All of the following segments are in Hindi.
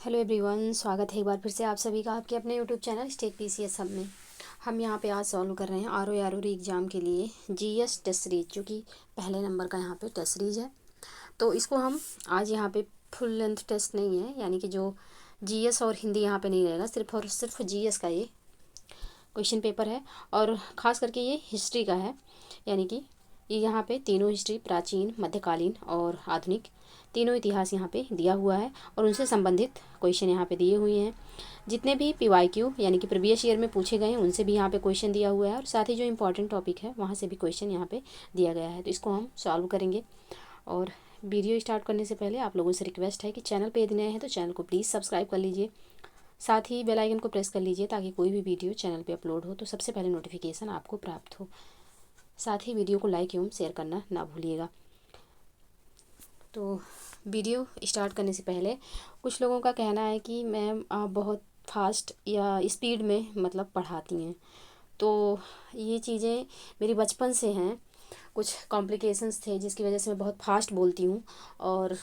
हेलो एवरीवन, स्वागत है एक बार फिर से आप सभी का आपके अपने YouTube channel state PCS hub में। हम यहाँ पे आज सॉल्व कर रहे हैं आर एग्ज़ाम के लिए जीएस टेस्ट सीरीज, जो कि पहले नंबर का यहाँ पे टेस्ट सीरीज है। तो इसको हम आज यहाँ पे फुल लेंथ टेस्ट नहीं है, यानी कि जो जीएस और हिंदी यहाँ पे नहीं रहेगा, सिर्फ और सिर्फ जीएस का ये क्वेश्चन पेपर है। और ख़ास करके ये हिस्ट्री का है, यानी कि ये यहाँ पे तीनों हिस्ट्री, प्राचीन, मध्यकालीन और आधुनिक, तीनों इतिहास यहाँ पे दिया हुआ है और उनसे संबंधित क्वेश्चन यहाँ पे दिए हुए हैं। जितने भी पीवाईक्यू यानी कि प्रीवियस ईयर में पूछे गए हैं उनसे भी यहाँ पे क्वेश्चन दिया हुआ है, और साथ ही जो इंपॉर्टेंट टॉपिक है वहाँ से भी क्वेश्चन यहाँ पे दिया गया है। तो इसको हम सॉल्व करेंगे। और वीडियो स्टार्ट करने से पहले आप लोगों से रिक्वेस्ट है कि चैनल पर यदि नए हैं तो चैनल को प्लीज़ सब्सक्राइब कर लीजिए, साथ ही बेल आइकन को प्रेस कर लीजिए ताकि कोई भी वीडियो चैनल पे अपलोड हो तो सबसे पहले नोटिफिकेशन आपको प्राप्त हो। साथ ही वीडियो को लाइक एवं शेयर करना ना भूलिएगा। तो वीडियो स्टार्ट करने से पहले कुछ लोगों का कहना है कि मैम आप बहुत फास्ट या स्पीड में मतलब पढ़ाती हैं, तो ये चीज़ें मेरी बचपन से हैं। कुछ कॉम्प्लिकेशंस थे जिसकी वजह से मैं बहुत फास्ट बोलती हूँ, और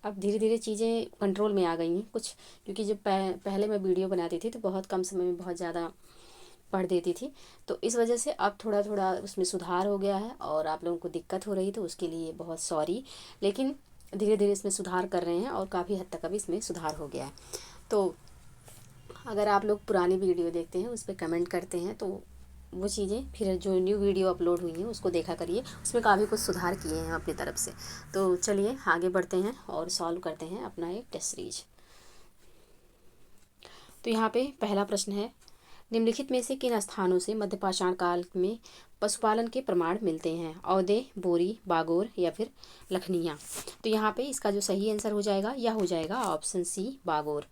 अब धीरे धीरे चीज़ें कंट्रोल में आ गई हैं कुछ, क्योंकि जब पहले मैं वीडियो बनाती थी तो बहुत कम समय में बहुत ज़्यादा पढ़ देती थी। तो इस वजह से अब थोड़ा थोड़ा उसमें सुधार हो गया है, और आप लोगों को दिक्कत हो रही तो उसके लिए बहुत सॉरी, लेकिन धीरे धीरे इसमें सुधार कर रहे हैं और काफ़ी हद तक अभी इसमें सुधार हो गया है। तो अगर आप लोग पुरानी वीडियो देखते हैं, उस पर कमेंट करते हैं, तो वो चीज़ें फिर जो न्यू वीडियो अपलोड हुई हैं उसको देखा करिए, उसमें काफ़ी कुछ सुधार किए हैं अपनी तरफ से। तो चलिए आगे बढ़ते हैं और सॉल्व करते हैं अपना एक टेस्ट सीरीज। तो यहाँ पे पहला प्रश्न है, निम्नलिखित में से किन स्थानों से मध्यपाषाण काल में पशुपालन के प्रमाण मिलते हैं? औदे, बोरी, बागोर या फिर लखनिया। तो यहाँ पे इसका जो सही आंसर हो जाएगा यह हो जाएगा ऑप्शन सी, बागोर।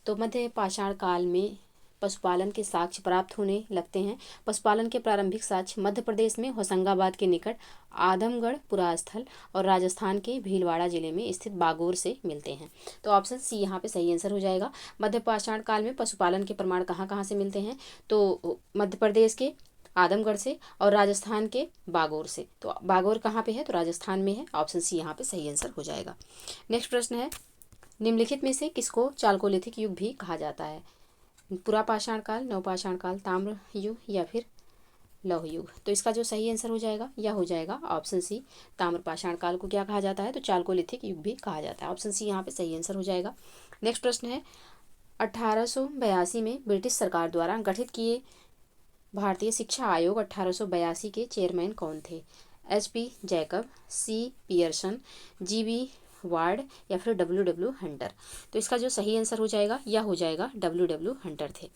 तो मध्यपाषाण काल में पशुपालन के साक्ष्य प्राप्त होने लगते हैं। पशुपालन के प्रारंभिक साक्ष्य मध्य प्रदेश में होशंगाबाद के निकट आदमगढ़ पुरास्थल और राजस्थान के भीलवाड़ा जिले में स्थित बागोर से मिलते हैं। तो ऑप्शन सी यहाँ पे सही आंसर हो जाएगा। मध्यपाषाण काल में पशुपालन के प्रमाण कहाँ कहाँ से मिलते हैं? तो मध्य प्रदेश के आदमगढ़ से और राजस्थान के बागोर से। तो बागोर कहाँ पे है? तो राजस्थान में है। ऑप्शन सी यहाँ पे सही आंसर हो जाएगा। नेक्स्ट प्रश्न है, निम्नलिखित में से किसको चालकोलिथिक युग भी कहा जाता है? पुरापाषाण काल, नवपाषाण काल, ताम्र युग या फिर लौह युग। तो इसका जो सही आंसर हो जाएगा यह हो जाएगा ऑप्शन सी, ताम्रपाषाण काल को क्या कहा जाता है? तो चालकोलिथिक युग भी कहा जाता है। ऑप्शन सी यहाँ पे सही आंसर हो जाएगा। नेक्स्ट प्रश्न है, 1882 में ब्रिटिश सरकार द्वारा गठित किए भारतीय शिक्षा आयोग 1882 के चेयरमैन कौन थे? H P. Jacob, C. Pearson, G B. Ward या फिर डब्ल्यू हंटर। तो इसका जो सही आंसर हो जाएगा यह हो जाएगा डब्ल्यू हंटर थे।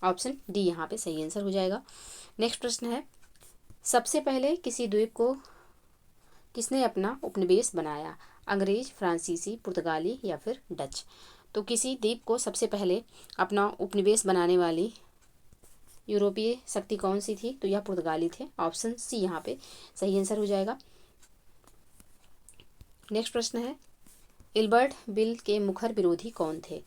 ऑप्शन डी यहाँ पे सही आंसर हो जाएगा। नेक्स्ट प्रश्न है, सबसे पहले किसी द्वीप को किसने अपना उपनिवेश बनाया? अंग्रेज, फ्रांसीसी, पुर्तगाली या फिर डच। तो किसी द्वीप को सबसे पहले अपना उपनिवेश बनाने वाली यूरोपीय शक्ति कौन सी थी? तो यह पुर्तगाली थे। ऑप्शन सी यहाँ पे सही आंसर हो जाएगा। नेक्स्ट प्रश्न है, इल्बर्ट बिल के मुखर विरोधी कौन थे?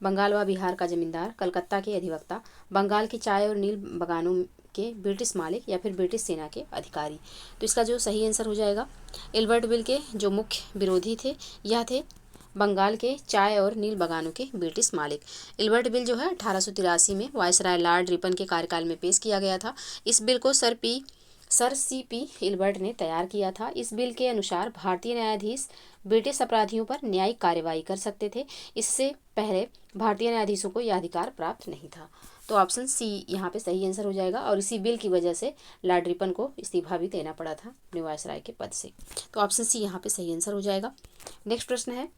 बंगाल व बिहार का जमींदार, कलकत्ता के अधिवक्ता, बंगाल की चाय और नील बगानों के ब्रिटिश मालिक या फिर ब्रिटिश सेना के अधिकारी। तो इसका जो सही आंसर हो जाएगा, इल्बर्ट बिल के जो मुख्य विरोधी थे यह थे बंगाल के चाय और नील बगानों के ब्रिटिश मालिक। इल्बर्ट बिल जो है 1883 में वायसराय लॉर्ड रिपन के कार्यकाल में पेश किया गया था। इस बिल को सर सी.पी. इल्बर्ट ने तैयार किया था। इस बिल के अनुसार भारतीय न्यायाधीश ब्रिटिश अपराधियों पर न्यायिक कार्यवाही कर सकते थे। इससे पहले भारतीय न्यायाधीशों को यह अधिकार प्राप्त नहीं था। तो ऑप्शन सी यहाँ पे सही आंसर हो जाएगा, और इसी बिल की वजह से लॉर्ड रिपन को इस्तीफा भी देना पड़ा था अपने वायसराय के पद से। तो ऑप्शन सी यहाँ पे सही आंसर हो जाएगा। नेक्स्ट प्रश्न है,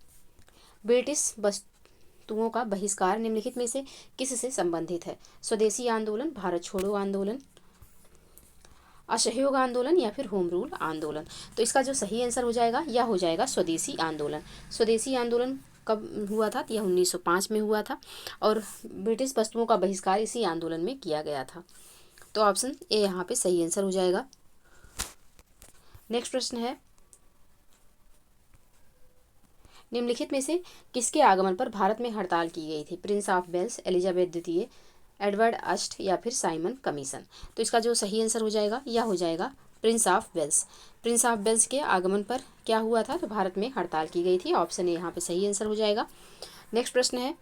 ब्रिटिश वस्तुओं का बहिष्कार निम्नलिखित में से किस से संबंधित है? स्वदेशी आंदोलन, भारत छोड़ो आंदोलन, असहयोग आंदोलन या फिर होम रूल आंदोलन। तो इसका जो सही आंसर हो जाएगा यह हो जाएगा स्वदेशी आंदोलन। स्वदेशी आंदोलन कब हुआ था? यह 1905 में हुआ था, और ब्रिटिश वस्तुओं का बहिष्कार इसी आंदोलन में किया गया था। तो ऑप्शन ए यहाँ पे सही आंसर हो जाएगा। नेक्स्ट प्रश्न है, निम्नलिखित में से किसके आगमन पर भारत में हड़ताल की गई थी? प्रिंस ऑफ वेल्स, एलिजाबेथ द्वितीय, एडवर्ड अष्ट या फिर साइमन कमीशन। तो इसका जो सही आंसर हो जाएगा यह हो जाएगा Prince of Wales. Prince of Wales के आगमन पर क्या हुआ था? तो भारत में हड़ताल की गई थी। ऑप्शन ए यहाँ पे सही आंसर हो जाएगा। नेक्स्ट प्रश्न है,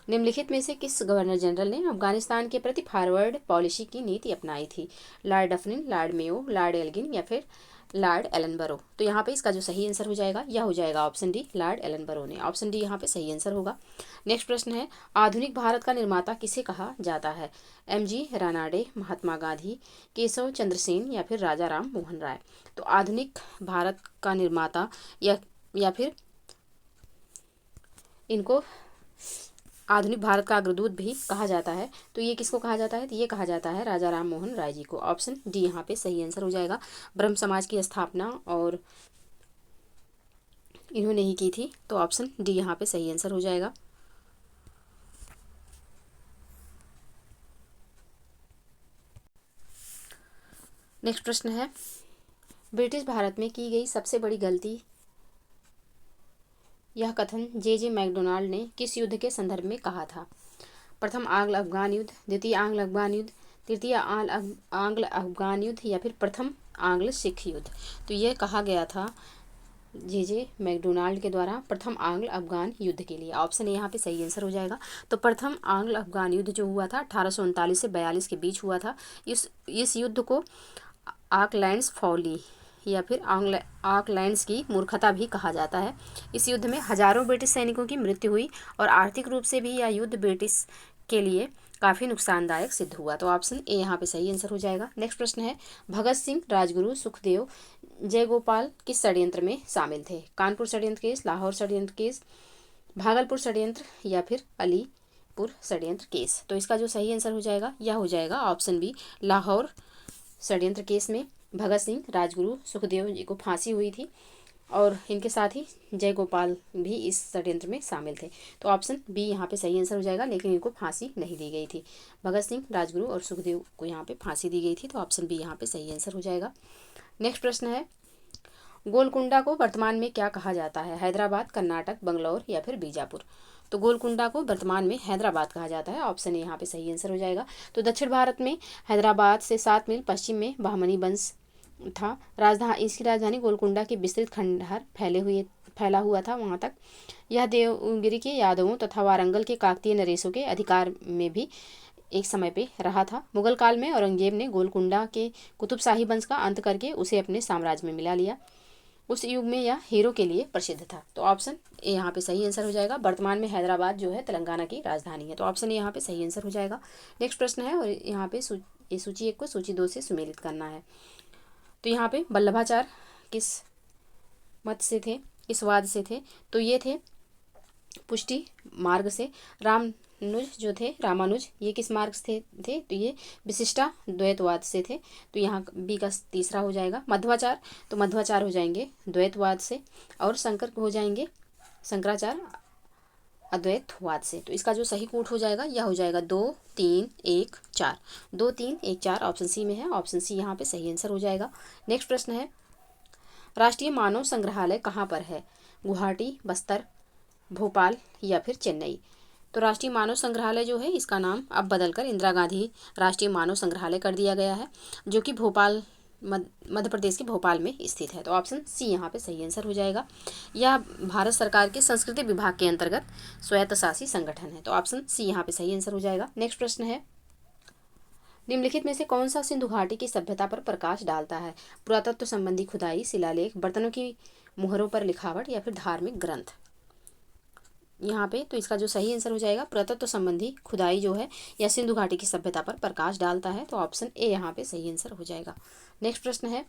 निम्नलिखित में से किस गवर्नर जनरल ने अफगानिस्तान के प्रति फॉरवर्ड पॉलिसी की नीति अपनाई थी? Lord Dufferin, Lord Mayo, Lord Elgin या फिर लॉर्ड एलनबरो? तो यहाँ पे इसका जो सही आंसर हो जाएगा यह हो जाएगा ऑप्शन डी, लॉर्ड एलनबरो ने। ऑप्शन डी यहाँ पे सही आंसर होगा। नेक्स्ट प्रश्न है, आधुनिक भारत का निर्माता किसे कहा जाता है? एमजी रानाडे, महात्मा गांधी, केशव चंद्र सेन या फिर राजा राम मोहन राय? तो आधुनिक भारत का निर्माता या फिर इनको आधुनिक भारत का अग्रदूत भी कहा जाता है। तो ये किसको कहा जाता है? तो ये कहा जाता है राजा राम मोहन राय जी को। ऑप्शन डी यहाँ पे सही आंसर हो जाएगा। ब्रह्म समाज की स्थापना और इन्होंने ही की थी, तो ऑप्शन डी यहाँ पे सही आंसर हो जाएगा। नेक्स्ट प्रश्न है, ब्रिटिश भारत में की गई सबसे बड़ी गलती, यह कथन जे मैकडोनाल्ड ने किस युद्ध के संदर्भ में कहा था? प्रथम आंग्ल अफगान युद्ध, द्वितीय आंग्ल अफगान युद्ध, तृतीय आंग्ल अफगान युद्ध या फिर प्रथम आंग्ल सिख युद्ध? तो यह कहा गया था जे मैकडोनाल्ड के द्वारा प्रथम आंग्ल अफगान युद्ध के लिए। ऑप्शन ए यहाँ पे सही आंसर हो जाएगा। तो प्रथम आंग्ल अफगान युद्ध जो हुआ था 1839 से 42 के बीच हुआ था। इस युद्ध को ऑकलैंड्स फॉली या फिर ऑकलैंड्स की मूर्खता भी कहा जाता है। इस युद्ध में हजारों ब्रिटिश सैनिकों की मृत्यु हुई और आर्थिक रूप से भी यह युद्ध ब्रिटिश के लिए काफ़ी नुकसानदायक सिद्ध हुआ। तो ऑप्शन ए यहाँ पे सही आंसर हो जाएगा। नेक्स्ट प्रश्न है, भगत सिंह, राजगुरु, सुखदेव, जयगोपाल किस षड्यंत्र में शामिल थे? कानपुर षड्यंत्र केस, लाहौर षड्यंत्र केस, भागलपुर षड्यंत्र या फिर अलीपुर षड्यंत्र केस? तो इसका जो सही आंसर हो जाएगा यह हो जाएगा ऑप्शन बी, लाहौर षड्यंत्र केस में भगत सिंह, राजगुरु, सुखदेव जी को फांसी हुई थी और इनके साथ ही जयगोपाल भी इस षड्यंत्र में शामिल थे। तो ऑप्शन बी यहाँ पे सही आंसर हो जाएगा, लेकिन इनको फांसी नहीं दी गई थी। भगत सिंह, राजगुरु और सुखदेव को यहाँ पे फांसी दी गई थी। तो ऑप्शन बी यहाँ पे सही आंसर हो जाएगा। नेक्स्ट प्रश्न है, गोलकुंडा को वर्तमान में क्या कहा जाता है? हैदराबाद, कर्नाटक, बंगलौर या फिर बीजापुर? तो गोलकुंडा को वर्तमान में हैदराबाद कहा जाता है। ऑप्शन ए यहाँ पे सही आंसर हो जाएगा। तो दक्षिण भारत में हैदराबाद से 7 मील पश्चिम में बहमनी वंश था। इसकी राजधानी गोलकुंडा के विस्तृत खंडहर फैला हुआ था वहाँ तक। यह देवगिरी के यादवों तथा वारंगल के काकतीय नरेशों के अधिकार में भी एक समय पे रहा था। मुगल काल में औरंगजेब ने गोलकुंडा के कुतुबशाही वंश का अंत करके उसे अपने साम्राज्य में मिला लिया। उस युग में यह हीरो के लिए प्रसिद्ध था। तो ऑप्शन ए यहाँ पे सही आंसर हो जाएगा। वर्तमान में हैदराबाद जो है तेलंगाना की राजधानी है। तो ऑप्शन ए यहाँ पे सही आंसर हो जाएगा। नेक्स्ट प्रश्न है, और यहाँ पे सूची 1 को सूची 2 से सुमेलित करना है। तो यहाँ पे वल्लभाचार्य किस मत से थे, किस वाद से थे? तो ये थे पुष्टि मार्ग से। रामानुज ये किस मार्ग से थे? तो ये विशिष्टा द्वैतवाद से थे। तो यहाँ बी का तीसरा हो जाएगा। मध्वाचार्य, तो मध्वाचार्य हो जाएंगे द्वैतवाद से, और शंकर हो जाएंगे शंकराचार्य अद्वैतवाद से। तो इसका जो सही कूट हो जाएगा यह हो जाएगा 2 3 1 4। 2 3 1 4 ऑप्शन सी में है। ऑप्शन सी यहाँ पे सही आंसर हो जाएगा। नेक्स्ट प्रश्न है, राष्ट्रीय मानव संग्रहालय कहाँ पर है? गुवाहाटी, बस्तर, भोपाल या फिर चेन्नई? तो राष्ट्रीय मानव संग्रहालय जो है इसका नाम अब बदलकर इंदिरा गांधी राष्ट्रीय मानव संग्रहालय कर दिया गया है, जो कि भोपाल मध्य प्रदेश के भोपाल में स्थित है। तो ऑप्शन सी यहाँ पे सही आंसर हो जाएगा। यह भारत सरकार के संस्कृति विभाग के अंतर्गत स्वायत्तशासी संगठन है। तो ऑप्शन सी यहाँ पे सही आंसर हो जाएगा। नेक्स्ट प्रश्न है, निम्नलिखित में से कौन सा सिंधु घाटी की सभ्यता पर प्रकाश डालता है? पुरातत्व संबंधी खुदाई, शिलालेख, बर्तनों की मुहरों पर लिखावट या फिर धार्मिक ग्रंथ? यहाँ पे तो इसका जो सही आंसर हो जाएगा, पुरातत्व संबंधी खुदाई जो है यह सिंधु घाटी की सभ्यता पर प्रकाश डालता है। तो ऑप्शन ए यहाँ पे सही आंसर हो जाएगा। नेक्स्ट प्रश्न है,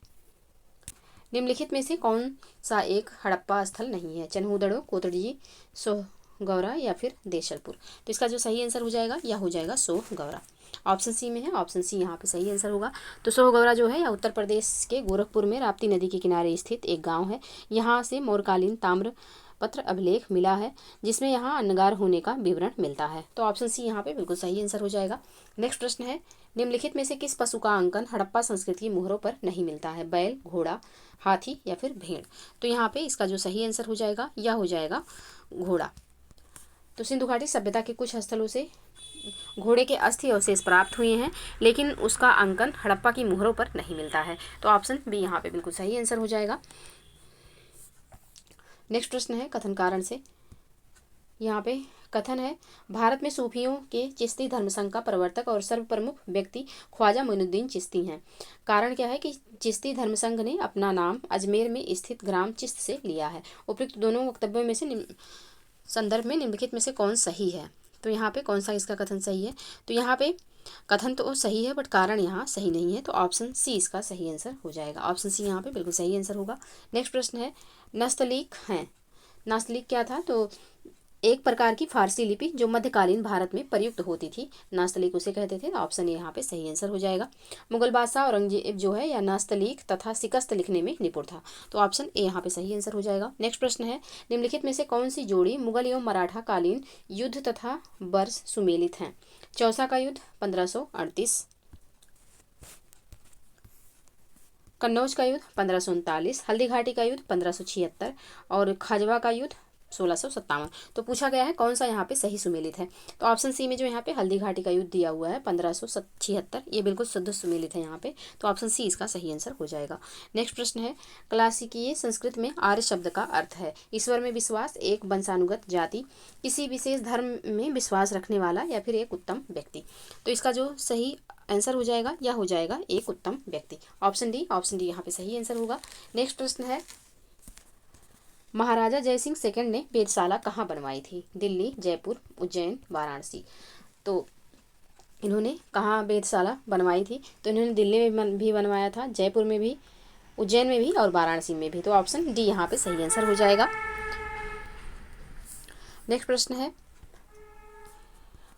निम्नलिखित में से कौन सा एक हड़प्पा स्थल नहीं है? चन्हूदड़ो, कोतड़जी, सोहगौरा या फिर देशलपुर? तो इसका जो सही आंसर हो जाएगा यह हो जाएगा सोहगौरा। ऑप्शन सी में है। ऑप्शन सी यहाँ पे सही आंसर होगा। तो सोहगौरा जो है यह उत्तर प्रदेश के गोरखपुर में राप्ती नदी के किनारे स्थित एक गाँव है। यहाँ से मौर्यकालीन ताम्र पत्र अभिलेख मिला है, जिसमें यहाँ अन्नगार होने का विवरण मिलता है। तो ऑप्शन सी यहाँ पे बिल्कुल सही आंसर हो जाएगा। नेक्स्ट प्रश्न है, निम्नलिखित में से किस पशु का अंकन हड़प्पा संस्कृति की मोहरों पर नहीं मिलता है? बैल, घोड़ा, हाथी या फिर भेड़? तो यहाँ पे इसका जो सही आंसर हो जाएगा यह हो जाएगा घोड़ा। तो सिंधु घाटी सभ्यता के कुछ स्थलों से घोड़े के अस्थि अवशेष प्राप्त हुए हैं, लेकिन उसका अंकन हड़प्पा की मोहरों पर नहीं मिलता है। तो ऑप्शन बी यहाँ पे बिल्कुल सही आंसर हो जाएगा। नेक्स्ट प्रश्न है, कथन कारण से। यहाँ पे कथन है, भारत में सूफियों के चिश्ती धर्मसंघ का प्रवर्तक और सर्वप्रमुख व्यक्ति ख्वाजा मोइनुद्दीन चिश्ती हैं। कारण क्या है कि चिश्ती धर्मसंघ ने अपना नाम अजमेर में स्थित ग्राम चिश्त से लिया है। उपयुक्त दोनों वक्तव्यों में से संदर्भ में निम्नलिखित में से कौन सही है? तो यहाँ पे कौन सा इसका कथन सही है? तो यहाँ पे कथन तो सही है बट कारण यहाँ सही नहीं है, तो ऑप्शन सी इसका सही आंसर हो जाएगा। ऑप्शन सी यहाँ पे बिल्कुल सही आंसर होगा। नेक्स्ट प्रश्न है, नस्तलीक है। नस्तलीक क्या था? तो एक प्रकार की फारसी लिपि जो मध्यकालीन भारत में प्रयुक्त होती थी, नास्तलीक उसे कहते थे। ऑप्शन ए यहाँ पे सही आंसर हो जाएगा। मुगल बादशाह औरंगजेब जो है या नास्तलीक तथा शिकस्त लिखने में निपुण था, तो ऑप्शन ए यहाँ पे सही आंसर हो जाएगा। नेक्स्ट प्रश्न है, निम्नलिखित में से कौन सी जोड़ी मुगल एवं मराठा कालीन युद्ध तथा वर्ष सुमेलित हैं? चौसा का युद्ध 1538, कन्नौज का युद्ध 1539, हल्दी घाटी का युद्ध 1576 और खाजवा का युद्ध 1657। तो पूछा गया है कौन सा यहाँ पे सही सुमेलित है? तो ऑप्शन सी में जो यहाँ पे हल्दी घाटी का युद्ध दिया हुआ है 1576, ये बिल्कुल शुद्ध सुमेलित है यहाँ पे, तो ऑप्शन सी इसका सही आंसर हो जाएगा। नेक्स्ट प्रश्न है, क्लासिकीय संस्कृत में आर्य शब्द का अर्थ है ईश्वर में विश्वास, एक वंशानुगत जाति, किसी विशेष धर्म में विश्वास रखने वाला या फिर एक उत्तम व्यक्ति। तो इसका जो सही आंसर हो जाएगा या हो जाएगा एक उत्तम व्यक्ति। ऑप्शन डी यहाँ पे सही आंसर होगा। नेक्स्ट प्रश्न है, महाराजा जयसिंह सेकंड ने वेधशाला कहाँ बनवाई थी? दिल्ली, जयपुर, उज्जैन, वाराणसी। तो इन्होंने कहाँ वेधशाला बनवाई थी? तो इन्होंने दिल्ली में भी बनवाया था, जयपुर में भी, उज्जैन में भी और वाराणसी में भी। तो ऑप्शन डी यहाँ पे सही आंसर हो जाएगा। नेक्स्ट प्रश्न है,